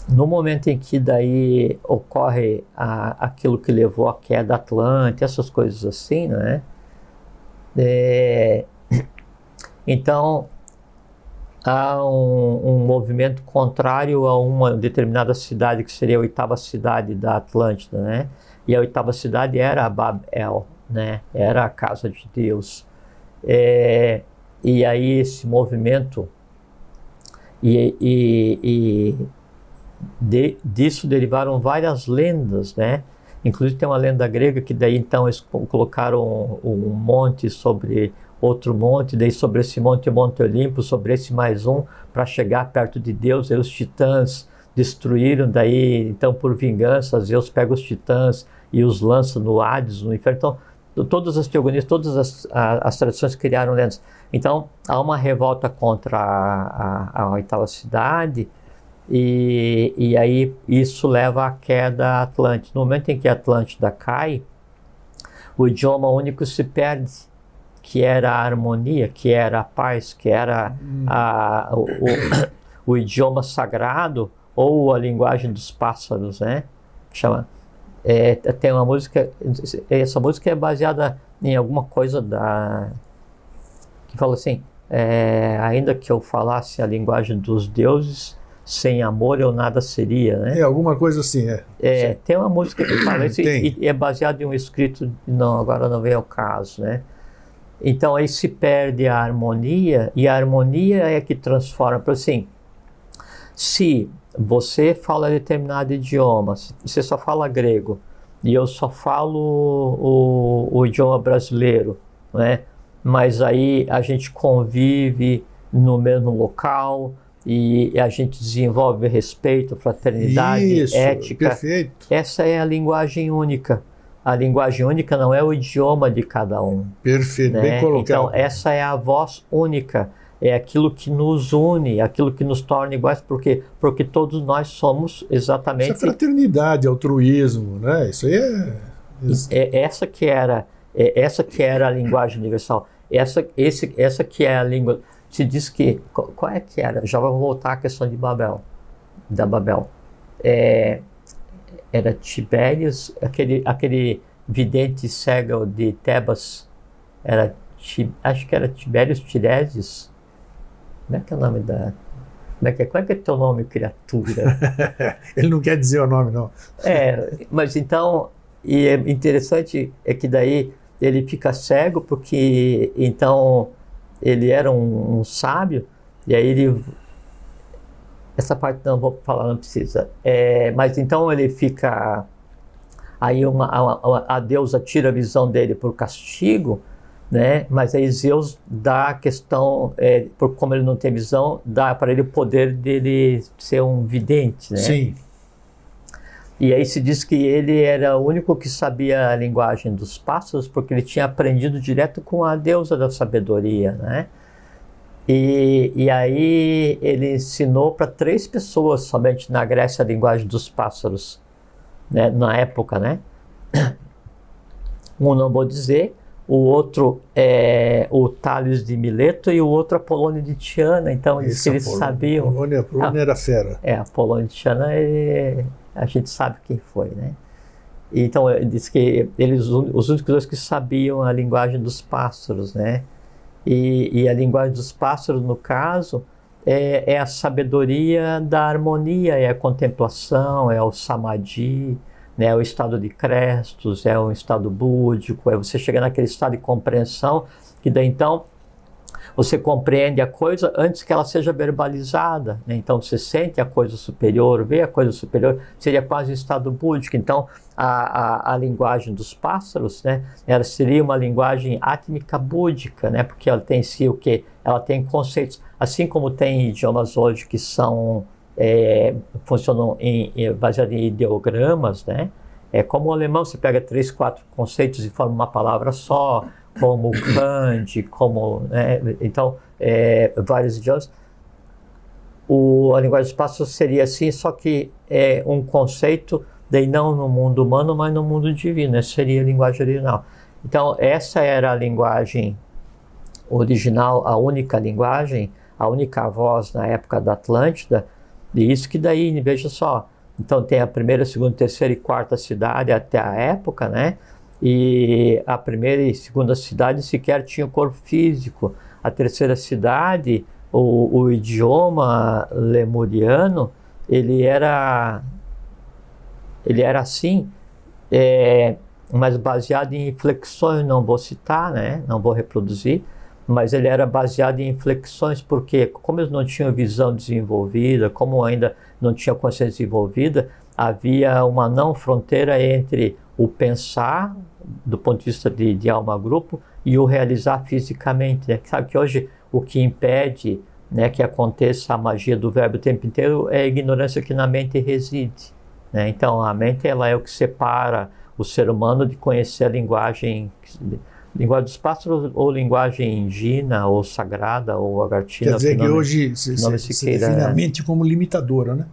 No momento em que daí ocorre aquilo que levou à queda Atlântica, essas coisas assim, né? Então há um movimento contrário a uma determinada cidade, que seria a oitava cidade da Atlântida, né? E a oitava cidade era a Babel, né? Era a casa de Deus. E aí esse movimento, disso derivaram várias lendas, né? Inclusive tem uma lenda grega que daí então eles colocaram um monte sobre outro monte, daí sobre esse monte o Monte Olimpo, sobre esse mais um, para chegar perto de Deus. Aí os titãs destruíram, daí então por vingança Zeus pega os titãs e os lança no Hades, no inferno. Então todas as teorias, todas as tradições criaram lendas. Então há uma revolta contra a oitava cidade, e aí isso leva à queda Atlântida. No momento em que a Atlântida cai, o idioma único se perde, que era a harmonia, que era a paz, que era o idioma sagrado, ou a linguagem dos pássaros, né? Chama. Tem uma música, essa música é baseada em alguma coisa que fala assim, ainda que eu falasse a linguagem dos deuses, sem amor eu nada seria, né? Alguma coisa assim, Tem uma música que fala isso, e é baseado em um escrito, agora não vem ao caso, né? Então aí se perde a harmonia, e a harmonia é que transforma. Por assim, se você fala determinado idioma, se você só fala grego, e eu só falo o idioma brasileiro, né? Mas aí a gente convive no mesmo local, e a gente desenvolve respeito, fraternidade, ética. Perfeito. Essa é a linguagem única. A linguagem única não é o idioma de cada um. Perfeito, né? Bem colocado. Então essa é a voz única, é aquilo que nos une, aquilo que nos torna iguais, porque todos nós somos exatamente... Isso é fraternidade, altruísmo, né? Isso aí essa que era a linguagem universal. Essa que é a língua... Se diz que... Qual é que era? Já vou voltar à questão de Babel. Era Tibérios, aquele vidente cego de Tebas, acho que era Tibérios Tiresias. Como é que é o nome da... Qual é que é teu nome, criatura? Ele não quer dizer o nome, não. Mas então... E é interessante é que daí ele fica cego, porque então ele era um sábio, e aí ele... Essa parte não vou falar, não precisa. Mas então ele fica... Aí a deusa tira a visão dele por castigo, né? Mas aí Zeus dá a questão, por como ele não tem visão, dá para ele o poder dele ser um vidente, né? Sim. E aí se diz que ele era o único que sabia a linguagem dos pássaros, porque ele tinha aprendido direto com a deusa da sabedoria, né? E aí ele ensinou para 3 pessoas somente na Grécia a linguagem dos pássaros, né? Na época, né? Um não vou dizer, o outro é o Tales de Mileto e o outro Apolônio de Tiana. Então eles sabiam. Apolônio era fera. Apolônio de Tiana a gente sabe quem foi, né? Então diz que os únicos dois que sabiam a linguagem dos pássaros, né? E a linguagem dos pássaros, no caso, é a sabedoria da harmonia, é a contemplação, é o samadhi, né? O estado de Crestos, é um estado búdico, é você chegar naquele estado de compreensão, que daí então você compreende a coisa antes que ela seja verbalizada, né? Então você sente a coisa superior, vê a coisa superior, seria quase um estado búdico. Então a linguagem dos pássaros, né? Ela seria uma linguagem átmica búdica, né? Porque ela tem em si o quê? Ela tem conceitos, assim como tem idiomas hoje que são funcionam baseados em ideogramas, né? Como o alemão, você pega 3, 4 conceitos e forma uma palavra só, como kanji, como... né? Então, vários idiomas. A linguagem dos pássaros seria assim, só que é um conceito, daí não no mundo humano, mas no mundo divino. Essa seria a linguagem original. Então, essa era a linguagem original, a única linguagem, a única voz na época da Atlântida. E isso que daí, veja só, então tem a primeira, segunda, terceira e quarta cidade até a época, né? E a primeira e segunda cidade sequer tinham corpo físico. A terceira cidade o idioma lemuriano, ele era assim, mas baseado em inflexões, não vou citar, né? Não vou reproduzir, mas ele era baseado em inflexões, porque como eles não tinham visão desenvolvida, como ainda não tinha consciência desenvolvida, havia uma não fronteira entre o pensar, do ponto de vista de alma-grupo, e o realizar fisicamente, né? Sabe que hoje o que impede, né, que aconteça a magia do verbo o tempo inteiro é a ignorância que na mente reside, né? Então a mente, ela é o que separa o ser humano de conhecer a linguagem dos pássaros, ou linguagem indígena, ou sagrada, ou agartina. Quer dizer que hoje se define a mente como limitadora, né?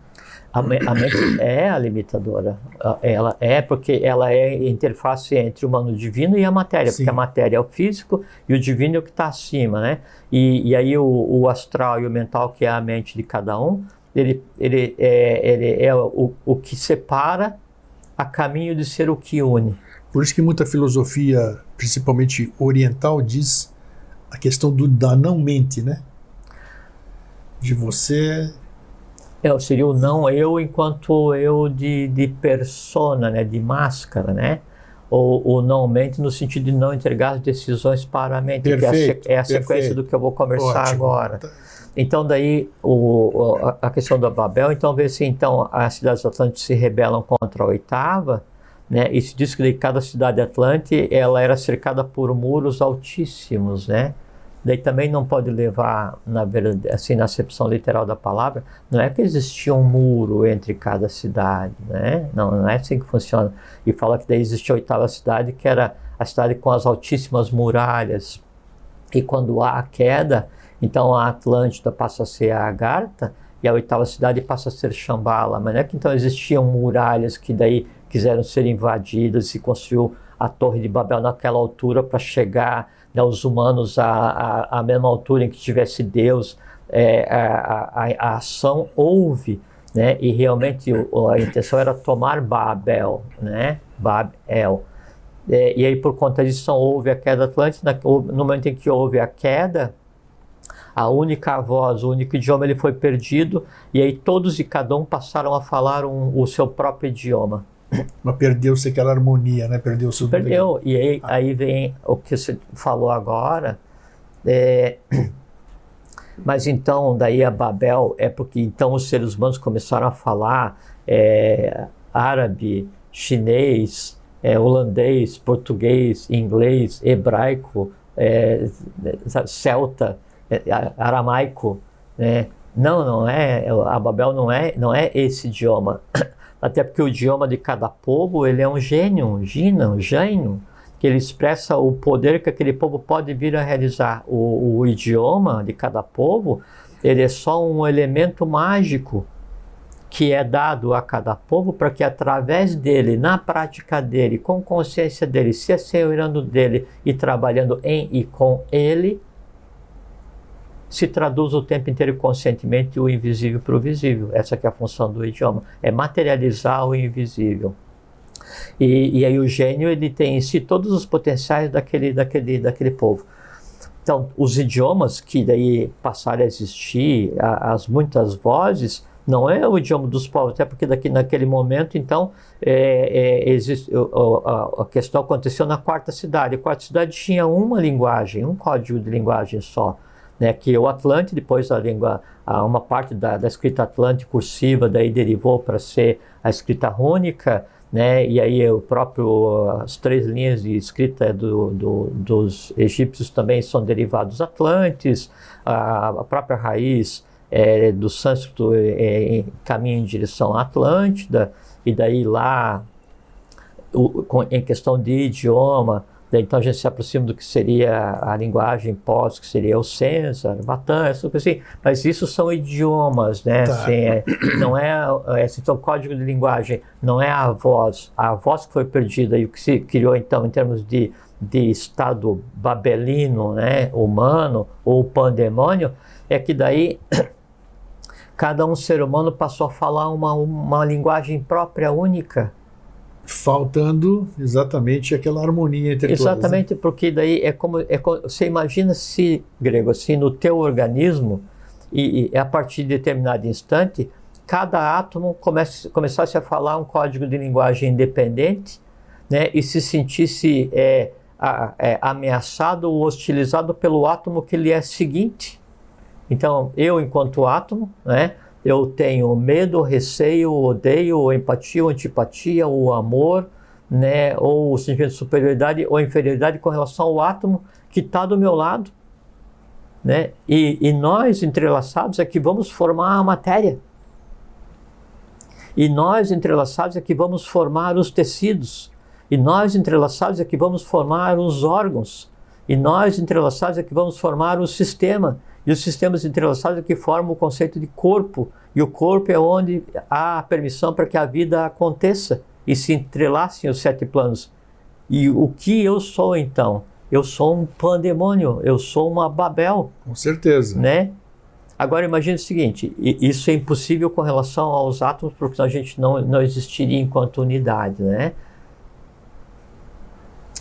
A mente é a limitadora. Ela é, porque ela é a interface entre o humano divino e a matéria. Sim. Porque a matéria é o físico e o divino é o que está acima, né? E aí o astral e o mental, que é a mente de cada um, ele é o que separa a caminho de ser o que une. Por isso que muita filosofia, principalmente oriental, diz a questão da não-mente, né? De você... seria o não eu enquanto eu de persona, né? De máscara, né? Ou não-mente no sentido de não entregar as decisões para a mente. Perfeito, que é a sequência do que eu vou conversar. Ótimo. Agora. Então daí a questão da Babel, então vê se então as cidades atlantes se rebelam contra a oitava, né? E se diz que cada cidade atlante, ela era cercada por muros altíssimos, né? Daí também não pode levar, na verdade, assim, na acepção literal da palavra, não é que existia um muro entre cada cidade, né? Não é assim que funciona. E fala que daí existia a oitava cidade, que era a cidade com as altíssimas muralhas. E quando há a queda, então a Atlântida passa a ser a Agartha, e a oitava cidade passa a ser Shambhala. Mas não é que então existiam muralhas que daí quiseram ser invadidas e construiu a Torre de Babel naquela altura para chegar, né, os humanos à mesma altura em que tivesse Deus. A ação houve, né, e realmente a intenção era tomar Babel, né, Babel. E aí por conta disso houve a queda atlântica. No momento em que houve a queda, a única voz, o único idioma, ele foi perdido, e aí todos e cada um passaram a falar o seu próprio idioma. Mas perdeu-se aquela harmonia, né? Perdeu-se. Perdeu. E aí vem o que você falou agora. Mas então, daí a Babel é porque então os seres humanos começaram a falar árabe, chinês, holandês, português, inglês, hebraico, celta, aramaico, né? Não é. A Babel não é esse idioma. Até porque o idioma de cada povo, ele é um gênio, que ele expressa o poder que aquele povo pode vir a realizar. O idioma de cada povo, ele é só um elemento mágico que é dado a cada povo para que através dele, na prática dele, com consciência dele, se asseurando dele e trabalhando em e com ele, se traduz o tempo inteiro conscientemente o invisível para o visível. Essa que é a função do idioma, é materializar o invisível. E aí o gênio, ele tem em si todos os potenciais daquele povo. Então, os idiomas que daí passaram a existir, as muitas vozes, não é o idioma dos povos, até porque naquele momento, então, a questão aconteceu na quarta cidade. A quarta cidade tinha uma linguagem, um código de linguagem só, né, que o Atlante, depois uma parte da escrita Atlante cursiva, daí derivou para ser a escrita rúnica, né, e aí as 3 linhas de escrita dos egípcios também são derivados atlantes, a própria raiz do sânscrito caminha em direção à Atlântida, e daí lá, em questão de idioma, então a gente se aproxima do que seria a linguagem pós, que seria o César, Vatan, essas coisas assim. Mas isso são idiomas, né? Tá. Assim, não é então, código de linguagem, não é a voz. A voz que foi perdida e o que se criou, então, em termos de estado babelino, né, humano, ou pandemônio, é que daí cada um ser humano passou a falar uma linguagem própria, única. Faltando exatamente aquela harmonia entre todas. Exatamente, porque daí é como você imagina se, Grego, assim, no teu organismo, e a partir de determinado instante, cada átomo começasse a falar um código de linguagem independente, né, e se sentisse ameaçado ou hostilizado pelo átomo que lhe é seguinte. Então, eu, enquanto átomo, né, eu tenho medo, receio, odeio, ou empatia, ou antipatia, ou amor, né, ou o sentimento de superioridade ou inferioridade com relação ao átomo que está do meu lado, né? E nós, entrelaçados, é que vamos formar a matéria. E nós, entrelaçados, é que vamos formar os tecidos. E nós, entrelaçados, é que vamos formar os órgãos. E nós, entrelaçados, é que vamos formar o sistema. E os sistemas entrelaçados é que formam o conceito de corpo. E o corpo é onde há a permissão para que a vida aconteça e se entrelacem os 7 planos. E o que eu sou, então? Eu sou um pandemônio, eu sou uma Babel. Com certeza. Né? Agora imagine o seguinte, isso é impossível com relação aos átomos, porque a gente não existiria enquanto unidade, né?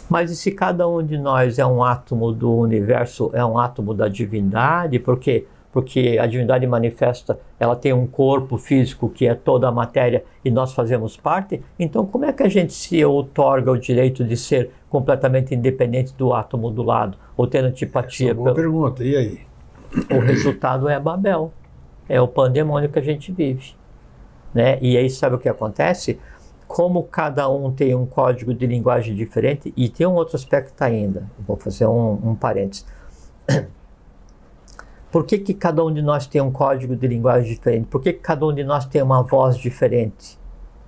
Mas e se cada um de nós é um átomo do universo, é um átomo da divindade? Por quê? Porque a divindade manifesta, ela tem um corpo físico que é toda a matéria e nós fazemos parte. Então como é que a gente se outorga o direito de ser completamente independente do átomo do lado? Ou ter antipatia? Essa é uma boa pergunta, e aí? O resultado é Babel, é o pandemônio que a gente vive, né? E aí sabe o que acontece? Como cada um tem um código de linguagem diferente, e tem um outro aspecto ainda, vou fazer um parênteses. Por que cada um de nós tem um código de linguagem diferente? Por que cada um de nós tem uma voz diferente,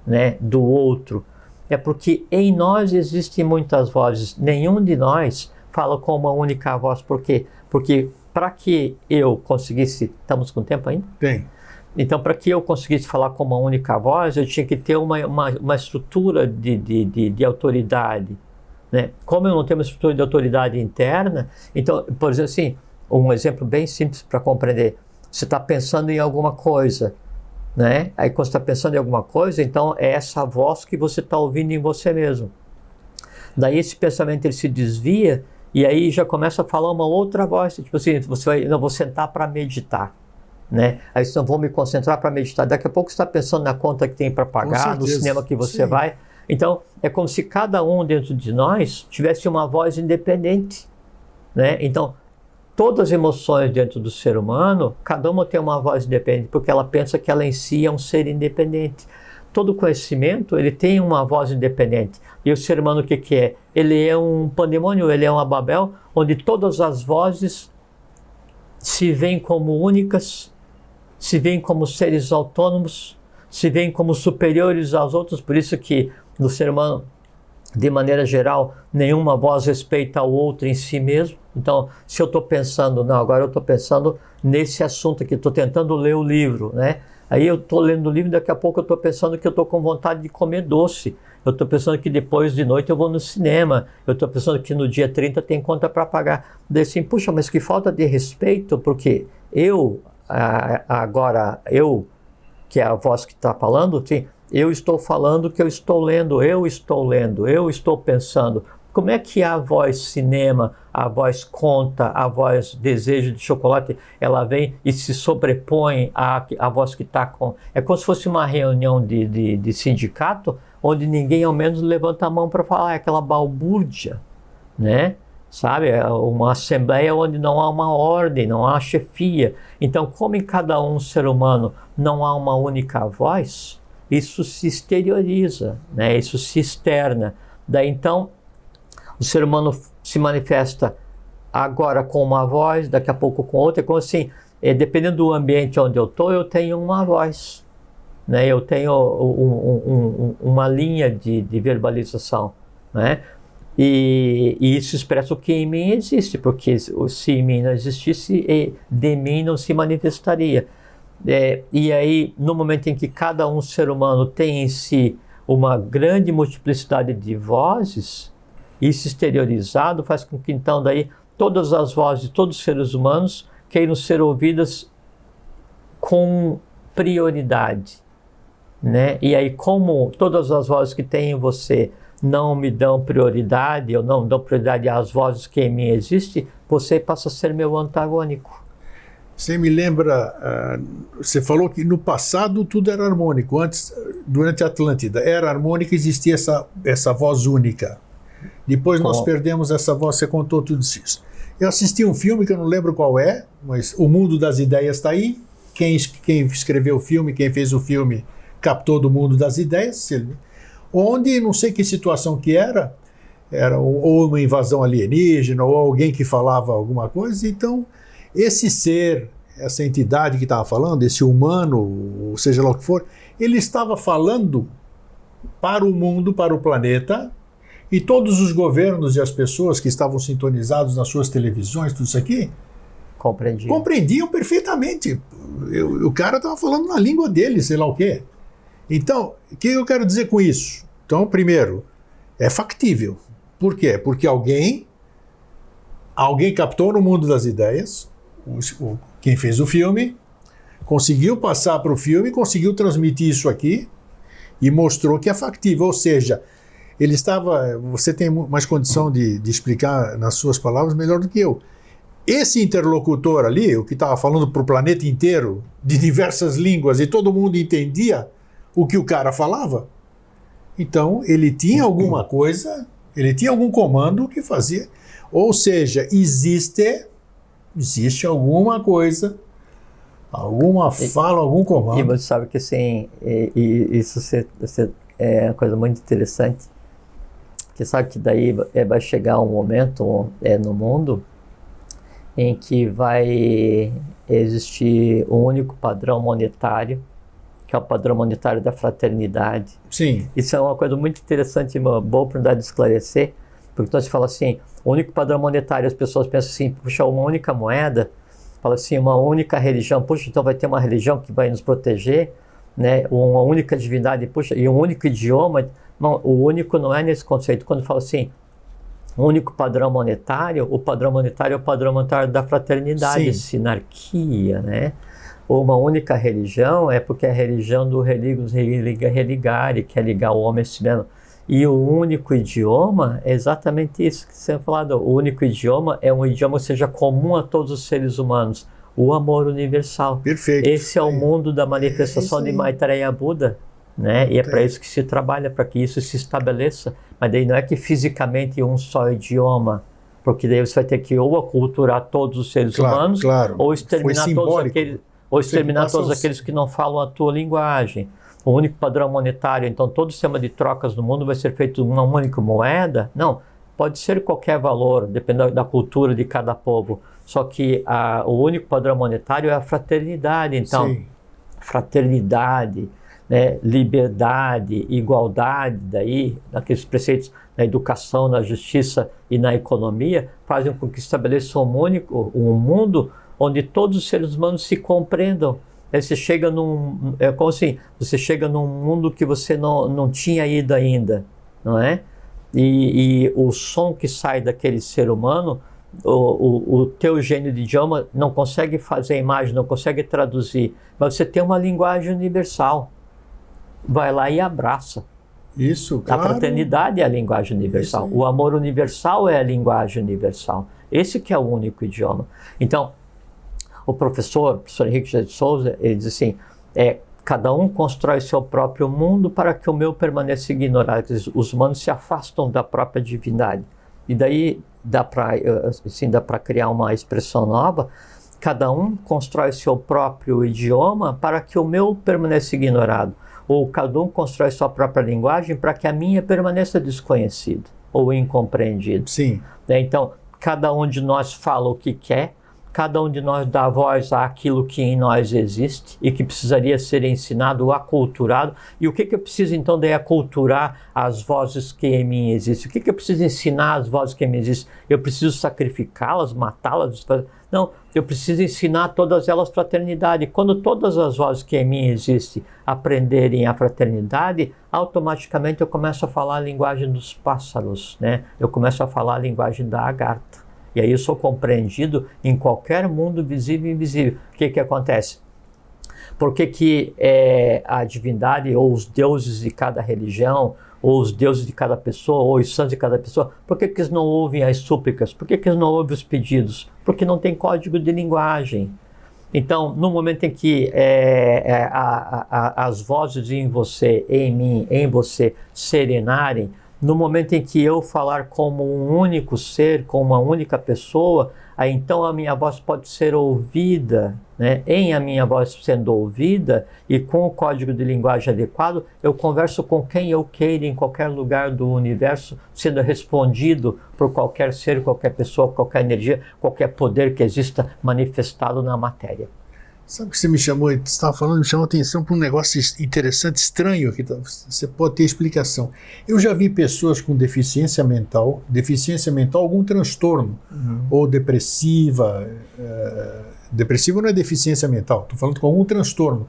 né, do outro? É porque em nós existem muitas vozes, nenhum de nós fala com uma única voz. Por quê? Porque para que eu conseguisse... Estamos com tempo ainda? Tem. Então, para que eu conseguisse falar com uma única voz, eu tinha que ter uma estrutura de autoridade, né? Como eu não tenho uma estrutura de autoridade interna, então, por exemplo, assim, um exemplo bem simples para compreender. Você está pensando em alguma coisa, né? Aí quando você está pensando em alguma coisa, então é essa voz que você está ouvindo em você mesmo. Daí esse pensamento ele se desvia e aí já começa a falar uma outra voz, tipo assim, não vou sentar para meditar, né? Aí você não vou me concentrar para meditar. Daqui a pouco você está pensando na conta que tem para pagar, no cinema que você vai. Então é como se cada um dentro de nós tivesse uma voz independente, né? Então todas as emoções dentro do ser humano, cada uma tem uma voz independente, porque ela pensa que ela em si é um ser independente. Todo conhecimento, ele tem uma voz independente. E o ser humano o que é? Ele é um pandemônio, ele é uma Babel, onde todas as vozes se veem como únicas, se veem como seres autônomos, se veem como superiores aos outros. Por isso que no ser humano, de maneira geral, nenhuma voz respeita ao outro em si mesmo. Então, se eu estou pensando, não, agora eu estou pensando nesse assunto aqui, estou tentando ler o livro, né? Aí eu estou lendo o livro e daqui a pouco eu estou pensando que eu estou com vontade de comer doce. Eu estou pensando que depois de noite eu vou no cinema. Eu estou pensando que no dia 30 tem conta para pagar. Daí assim, puxa, mas que falta de respeito, porque agora eu, que é a voz que está falando, assim, eu estou falando que eu estou lendo, eu estou pensando. Como é que a voz cinema, a voz conta, a voz desejo de chocolate, ela vem e se sobrepõe à voz que está com... É como se fosse uma reunião de sindicato, onde ninguém ao menos levanta a mão para falar, é aquela balbúrdia, né? Sabe? É uma assembleia onde não há uma ordem, não há chefia. Então, como em cada ser humano não há uma única voz, isso se exterioriza, né? Isso se externa. Daí então, o ser humano se manifesta agora com uma voz, daqui a pouco com outra. É como assim, dependendo do ambiente onde eu estou, eu tenho uma voz, né? Eu tenho uma linha de verbalização, né? E isso expressa o que em mim existe, porque se em mim não existisse, de mim não se manifestaria. E aí, no momento em que cada ser humano tem em si uma grande multiplicidade de vozes, isso exteriorizado faz com que então daí todas as vozes de todos os seres humanos queiram ser ouvidas com prioridade, né? E aí como todas as vozes que tem em você não me dão prioridade, eu não dou prioridade às vozes que em mim existem, você passa a ser meu antagônico. Você me lembra, você falou que no passado tudo era harmônico, antes, durante a Atlântida, era harmônica, existia essa voz única. Depois nós perdemos essa voz, você contou tudo isso. Eu assisti um filme que eu não lembro qual é, mas O Mundo das Ideias está aí. Quem escreveu o filme, quem fez o filme, captou do mundo das ideias, onde, não sei que situação que era ou uma invasão alienígena, ou alguém que falava alguma coisa. Então, esse ser, essa entidade que estava falando, esse humano, ou seja lá o que for, ele estava falando para o mundo, para o planeta, e todos os governos e as pessoas que estavam sintonizados nas suas televisões, tudo isso aqui, compreendiam perfeitamente. O cara estava falando na língua dele, sei lá o quê. Então, o que eu quero dizer com isso? Então, primeiro, é factível. Por quê? Porque alguém captou no mundo das ideias, quem fez o filme, conseguiu passar para o filme, conseguiu transmitir isso aqui e mostrou que é factível. Ou seja, você tem mais condição de explicar nas suas palavras melhor do que eu. Esse interlocutor ali, o que estava falando para o planeta inteiro, de diversas línguas, e todo mundo entendia o que o cara falava, então ele tinha alguma coisa, ele tinha algum comando que fazia. Ou seja, existe alguma coisa, alguma fala, algum comando. E você sabe que assim, isso é uma coisa muito interessante, que sabe que daí vai chegar um momento no mundo em que vai existir um único padrão monetário, que é o padrão monetário da fraternidade. Sim. Isso é uma coisa muito interessante, uma boa oportunidade de esclarecer, porque quando se fala assim, o único padrão monetário, as pessoas pensam assim, puxa, uma única moeda, fala assim, uma única religião, puxa, então vai ter uma religião que vai nos proteger, né? Uma única divindade, puxa, e um único idioma. Não, o único não é nesse conceito. Quando fala assim, um único padrão monetário, o padrão monetário é o padrão monetário da fraternidade, sinarquia, né? Ou uma única religião é porque é a religião do religos religare, que é ligar o homem a si mesmo. E o único idioma é exatamente isso que você tem falado. O único idioma é um idioma que seja comum a todos os seres humanos. O amor universal. Perfeito. Esse é o mundo da manifestação de Maitreya Buda, né? E é para isso que se trabalha, para que isso se estabeleça. Mas daí não é que fisicamente um só idioma, porque daí você vai ter que ou aculturar todos os seres humanos, ou exterminar todos aqueles que não falam a tua linguagem. O único padrão monetário, então todo o sistema de trocas no mundo vai ser feito uma única moeda? Não, pode ser qualquer valor, dependendo da cultura de cada povo. Só que o único padrão monetário é a fraternidade. Então, fraternidade, né, liberdade, igualdade, daí, naqueles preceitos na educação, na justiça e na economia, fazem com que estabeleça um mundo onde todos os seres humanos se compreendam. Aí você chega como assim, você chega num mundo que você não tinha ido ainda, não é? E o som que sai daquele ser humano, o teu gênio de idioma não consegue fazer a imagem, não consegue traduzir, mas você tem uma linguagem universal. Vai lá e abraça. Isso, claro. A fraternidade é a linguagem universal. O amor universal é a linguagem universal. Esse que é o único idioma. Então, o professor Henrique de Souza, ele diz assim, cada um constrói seu próprio mundo para que o meu permaneça ignorado. Os humanos se afastam da própria divindade. E daí dá para criar uma expressão nova. Cada um constrói seu próprio idioma para que o meu permaneça ignorado. Ou cada um constrói sua própria linguagem para que a minha permaneça desconhecida ou incompreendido. Sim. Então, cada um de nós fala o que quer, cada um de nós dá voz àquilo que em nós existe e que precisaria ser ensinado, aculturado. E o que eu preciso então de aculturar as vozes que em mim existem? O que eu preciso ensinar as vozes que em mim existem? Eu preciso sacrificá-las, matá-las? Não, eu preciso ensinar todas elas fraternidade. Quando todas as vozes que em mim existem aprenderem a fraternidade, automaticamente eu começo a falar a linguagem dos pássaros, né? Eu começo a falar a linguagem da lagarta. E aí eu sou compreendido em qualquer mundo visível e invisível. O que acontece? Por que a divindade ou os deuses de cada religião, ou os deuses de cada pessoa, ou os santos de cada pessoa, por que eles não ouvem as súplicas? Por que eles não ouvem os pedidos? Porque não tem código de linguagem. Então, no momento em que as vozes em você, em mim, em você serenarem, no momento em que eu falar como um único ser, como uma única pessoa, aí então a minha voz pode ser ouvida, né? Em a minha voz sendo ouvida e com o código de linguagem adequado, eu converso com quem eu queira em qualquer lugar do universo, sendo respondido por qualquer ser, qualquer pessoa, qualquer energia, qualquer poder que exista manifestado na matéria. Sabe o que você me chamou, você estava falando, me chamou a atenção para um negócio interessante, estranho, que você pode ter explicação. Eu já vi pessoas com deficiência mental, algum transtorno, ou depressiva, depressiva não é deficiência mental, estou falando com algum transtorno.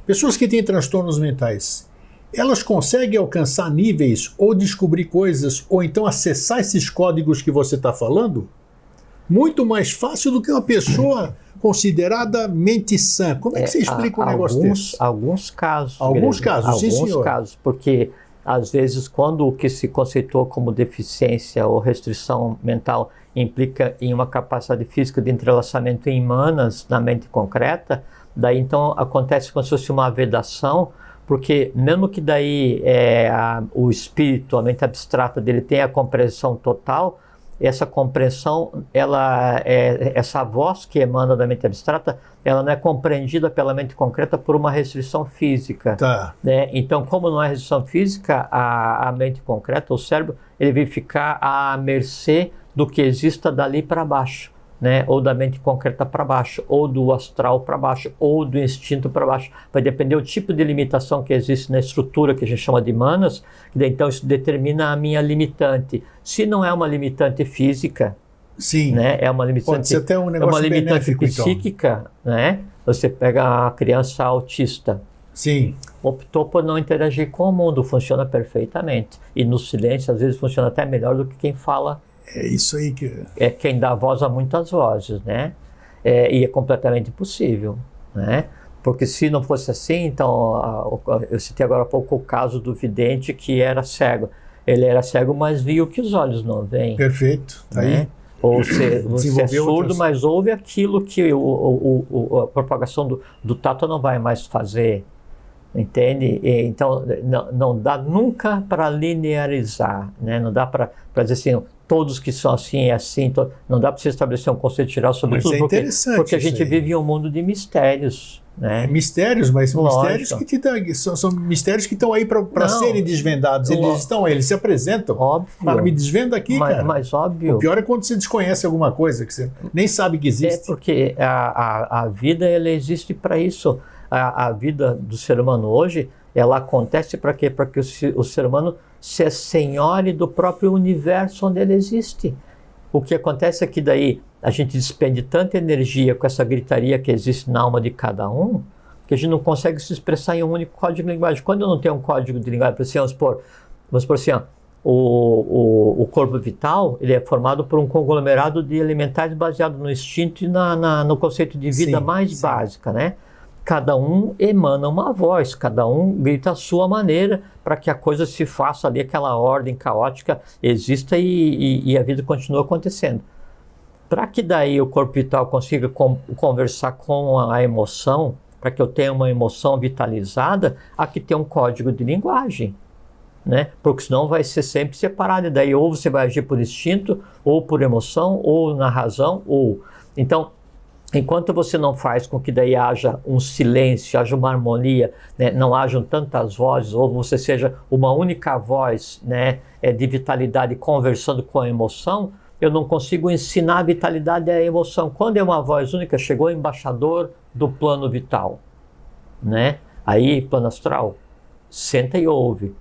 Pessoas que têm transtornos mentais, elas conseguem alcançar níveis, ou descobrir coisas, ou então acessar esses códigos que você está falando, muito mais fácil do que uma pessoa considerada mente sã. Como é que você explica um negócio desse? Alguns casos. Alguns casos, sim, senhor. Alguns casos, porque às vezes quando o que se conceitou como deficiência ou restrição mental implica em uma capacidade física de entrelaçamento em manas na mente concreta, daí então acontece como se fosse uma vedação, porque mesmo que daí o espírito, a mente abstrata dele tenha a compreensão total, essa compreensão, essa voz que emana da mente abstrata, ela não é compreendida pela mente concreta por uma restrição física. Tá. Né? Então, como não é restrição física, a mente concreta, o cérebro, ele vai ficar à mercê do que exista dali para baixo, né? Ou da mente concreta para baixo, ou do astral para baixo, ou do instinto para baixo. Vai depender do tipo de limitação que existe na estrutura que a gente chama de manas, que daí, então isso determina a minha limitante. Se não é uma limitante física, sim, né? É uma limitante, pode ser até um negócio limitante psíquica, então. Né? Você pega a criança autista. Sim. Optou por não interagir com o mundo, funciona perfeitamente. E no silêncio, às vezes, funciona até melhor do que quem fala. É isso aí que... É quem dá voz a muitas vozes, né? E é completamente impossível, né? Porque se não fosse assim, então... Eu citei agora há pouco o caso do vidente que era cego. Ele era cego, mas viu que os olhos não veem. Perfeito. Tá né? aí. Ou você é surdo, mas ouve aquilo que a propagação do tato não vai mais fazer. Entende? Então, não dá nunca para linearizar, né? Não dá para dizer assim, todos que são assim é assim, não dá para você estabelecer um conceito geral sobre tudo, porque a gente vive em um mundo de mistérios. Né? Mistérios, mas mistérios que são mistérios que estão aí para serem desvendados. Eles estão aí, eles se apresentam. Óbvio. Para me desvenda aqui, cara. Mas óbvio. O pior é quando você desconhece alguma coisa que você nem sabe que existe. É porque a vida ela existe para isso. A vida do ser humano hoje, ela acontece para quê? Para que o ser humano se assenhore do próprio universo onde ele existe. O que acontece é que daí a gente despende tanta energia com essa gritaria que existe na alma de cada um, que a gente não consegue se expressar em um único código de linguagem. Quando eu não tenho um código de linguagem, vamos supor assim, ó, o corpo vital, ele é formado por um conglomerado de elementares baseado no instinto e no conceito de vida mais básica, né? Cada um emana uma voz, cada um grita a sua maneira para que a coisa se faça ali, aquela ordem caótica exista e a vida continue acontecendo. Para que daí o corpo vital consiga conversar com a emoção, para que eu tenha uma emoção vitalizada, há que ter um código de linguagem, né? Porque senão vai ser sempre separado, e daí ou você vai agir por instinto, ou por emoção, ou na razão, ou... Então, enquanto você não faz com que daí haja um silêncio, haja uma harmonia, né, não hajam tantas vozes, ou você seja uma única voz, né, de vitalidade conversando com a emoção, eu não consigo ensinar a vitalidade e a emoção. Quando é uma voz única, chegou o embaixador do plano vital, né? Aí, plano astral, senta e ouve.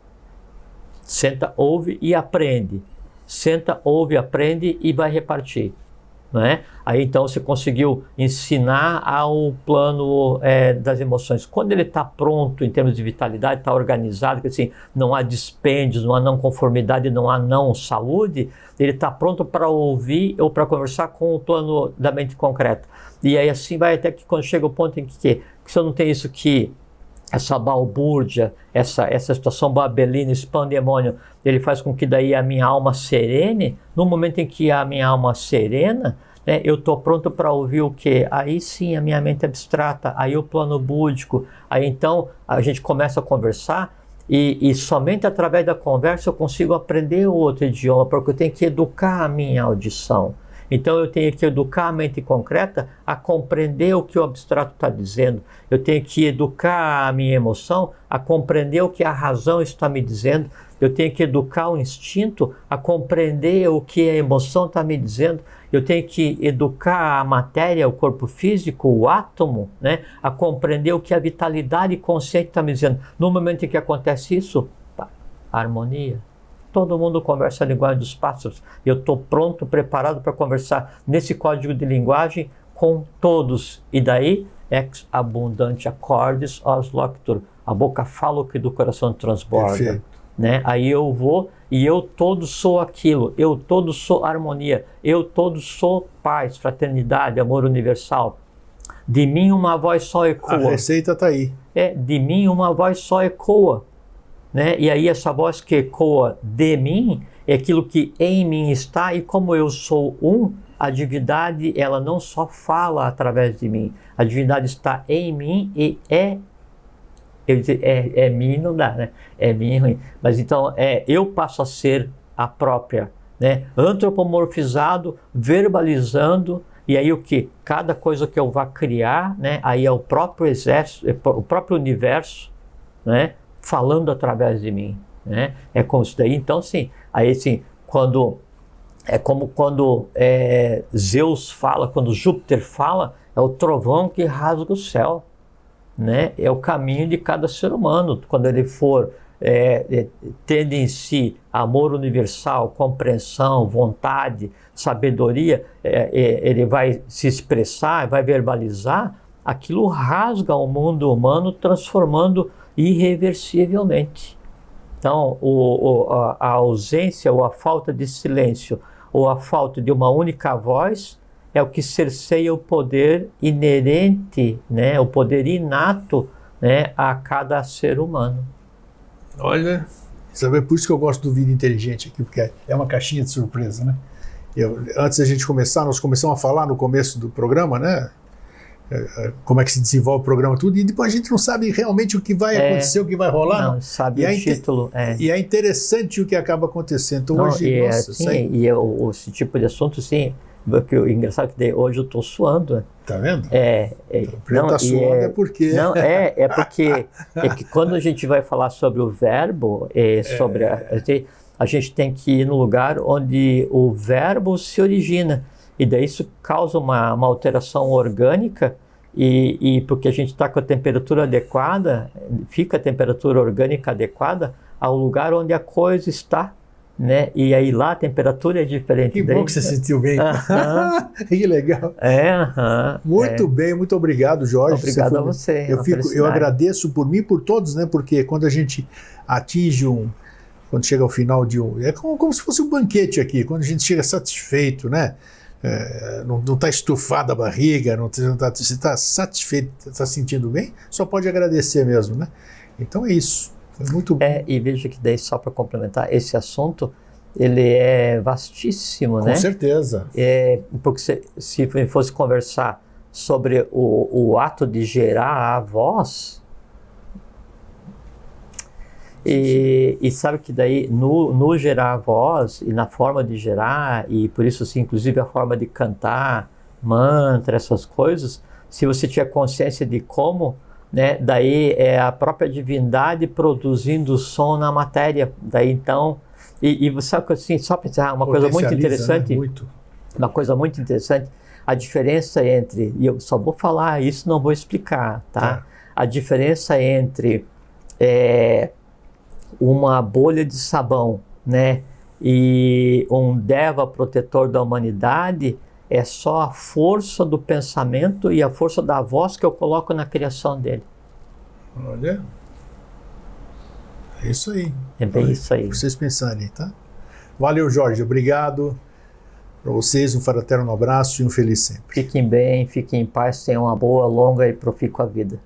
Senta, ouve e aprende. Senta, ouve, aprende e vai repartir. Né? Aí então você conseguiu ensinar ao plano das emoções. Quando ele está pronto em termos de vitalidade, está organizado, que assim, não há dispêndios, não há não conformidade, não há não saúde, ele está pronto para ouvir ou para conversar com o plano da mente concreta. E aí assim vai até que quando chega o ponto em que se eu não tenho isso que essa balbúrdia, essa situação babelina, esse pandemônio, ele faz com que daí a minha alma serene. No momento em que a minha alma serena, Eu estou pronto para ouvir o quê? Aí sim a minha mente abstrata, aí o plano búdico, aí então a gente começa a conversar e somente através da conversa eu consigo aprender outro idioma, porque eu tenho que educar a minha audição. Então eu tenho que educar a mente concreta a compreender o que o abstrato está dizendo. Eu tenho que educar a minha emoção a compreender o que a razão está me dizendo. Eu tenho que educar o instinto a compreender o que a emoção está me dizendo. Eu tenho que educar a matéria, o corpo físico, o átomo, né, a compreender o que a vitalidade consciente está me dizendo. No momento em que acontece isso, harmonia. Todo mundo conversa a linguagem dos pássaros. Eu estou pronto, preparado para conversar nesse código de linguagem com todos. E daí, ex abundante accordes os loquitur. A boca fala o que do coração transborda. Né? Aí eu vou e eu todo sou aquilo. Eu todo sou harmonia. Eu todo sou paz, fraternidade, amor universal. De mim uma voz só ecoa. A receita está aí. De mim uma voz só ecoa. Né? E aí essa voz que ecoa de mim é aquilo que em mim está, e como eu sou a divindade ela não só fala através de mim, a divindade está em mim e mim não dá, né? É mim ruim. Mas então eu passo a ser a própria, né? Antropomorfizado, verbalizando, e aí o que? Cada coisa que eu vá criar, né? Aí é o próprio exército, o próprio universo, né? Falando através de mim, né? É como isso daí. Então, sim, aí sim, é como quando Zeus fala, quando Júpiter fala, é o trovão que rasga o céu, né? É o caminho de cada ser humano. Quando ele for tendo em si amor universal, compreensão, vontade, sabedoria, ele vai se expressar, vai verbalizar, aquilo rasga o mundo humano, transformando irreversivelmente. Então, a ausência ou a falta de silêncio ou a falta de uma única voz é o que cerceia o poder inerente, né, o poder inato, né, a cada ser humano. Olha, sabe, é por isso que eu gosto do Vida Inteligente aqui, porque é uma caixinha de surpresa, né? Antes da gente começar, nós começamos a falar no começo do programa, né? Como é que se desenvolve o programa, tudo, e depois a gente não sabe realmente o que vai acontecer, o que vai rolar. Não, sabe o título. E é interessante o que acaba acontecendo. Então, hoje, esse tipo de assunto, sim, porque o engraçado é que hoje eu estou suando. Tá vendo? Não, suando porque... Não, porque é que quando a gente vai falar sobre o verbo, sobre a gente tem que ir no lugar onde o verbo se origina. E daí isso causa uma alteração orgânica, e porque a gente está com a temperatura adequada, fica a temperatura orgânica adequada ao lugar onde a coisa está, né? E aí lá a temperatura é diferente. Que bom que você sentiu bem. Que legal. Muito bem, muito obrigado, Jorge. Obrigado a você. Eu agradeço por mim e por todos, né? Porque quando a gente atinge quando chega ao final de é como se fosse um banquete aqui, quando a gente chega satisfeito, né? Não está estufada a barriga, você está satisfeito, está sentindo bem, só pode agradecer mesmo, né? Então é isso, foi muito bom. E veja que daí, só para complementar, esse assunto, ele é vastíssimo, né? Com certeza. Porque se fosse conversar sobre o ato de gerar a voz, e sabe que daí no gerar a voz e na forma de gerar, e por isso assim, inclusive a forma de cantar, mantra, essas coisas, se você tiver consciência de como, né, daí é a própria divindade produzindo som na matéria, daí então, e você sabe que assim, só pensar uma coisa muito interessante, né? Uma coisa muito interessante, a diferença entre, e eu só vou falar isso, não vou explicar, tá? A diferença entre uma bolha de sabão, né, e um Deva protetor da humanidade é só a força do pensamento e a força da voz que eu coloco na criação dele. Olha, é isso aí. É bem isso aí. Pra vocês pensarem, tá? Valeu, Jorge, obrigado. Para vocês, um fraterno abraço e um feliz sempre. Fiquem bem, fiquem em paz, tenham uma boa, longa e profícua vida.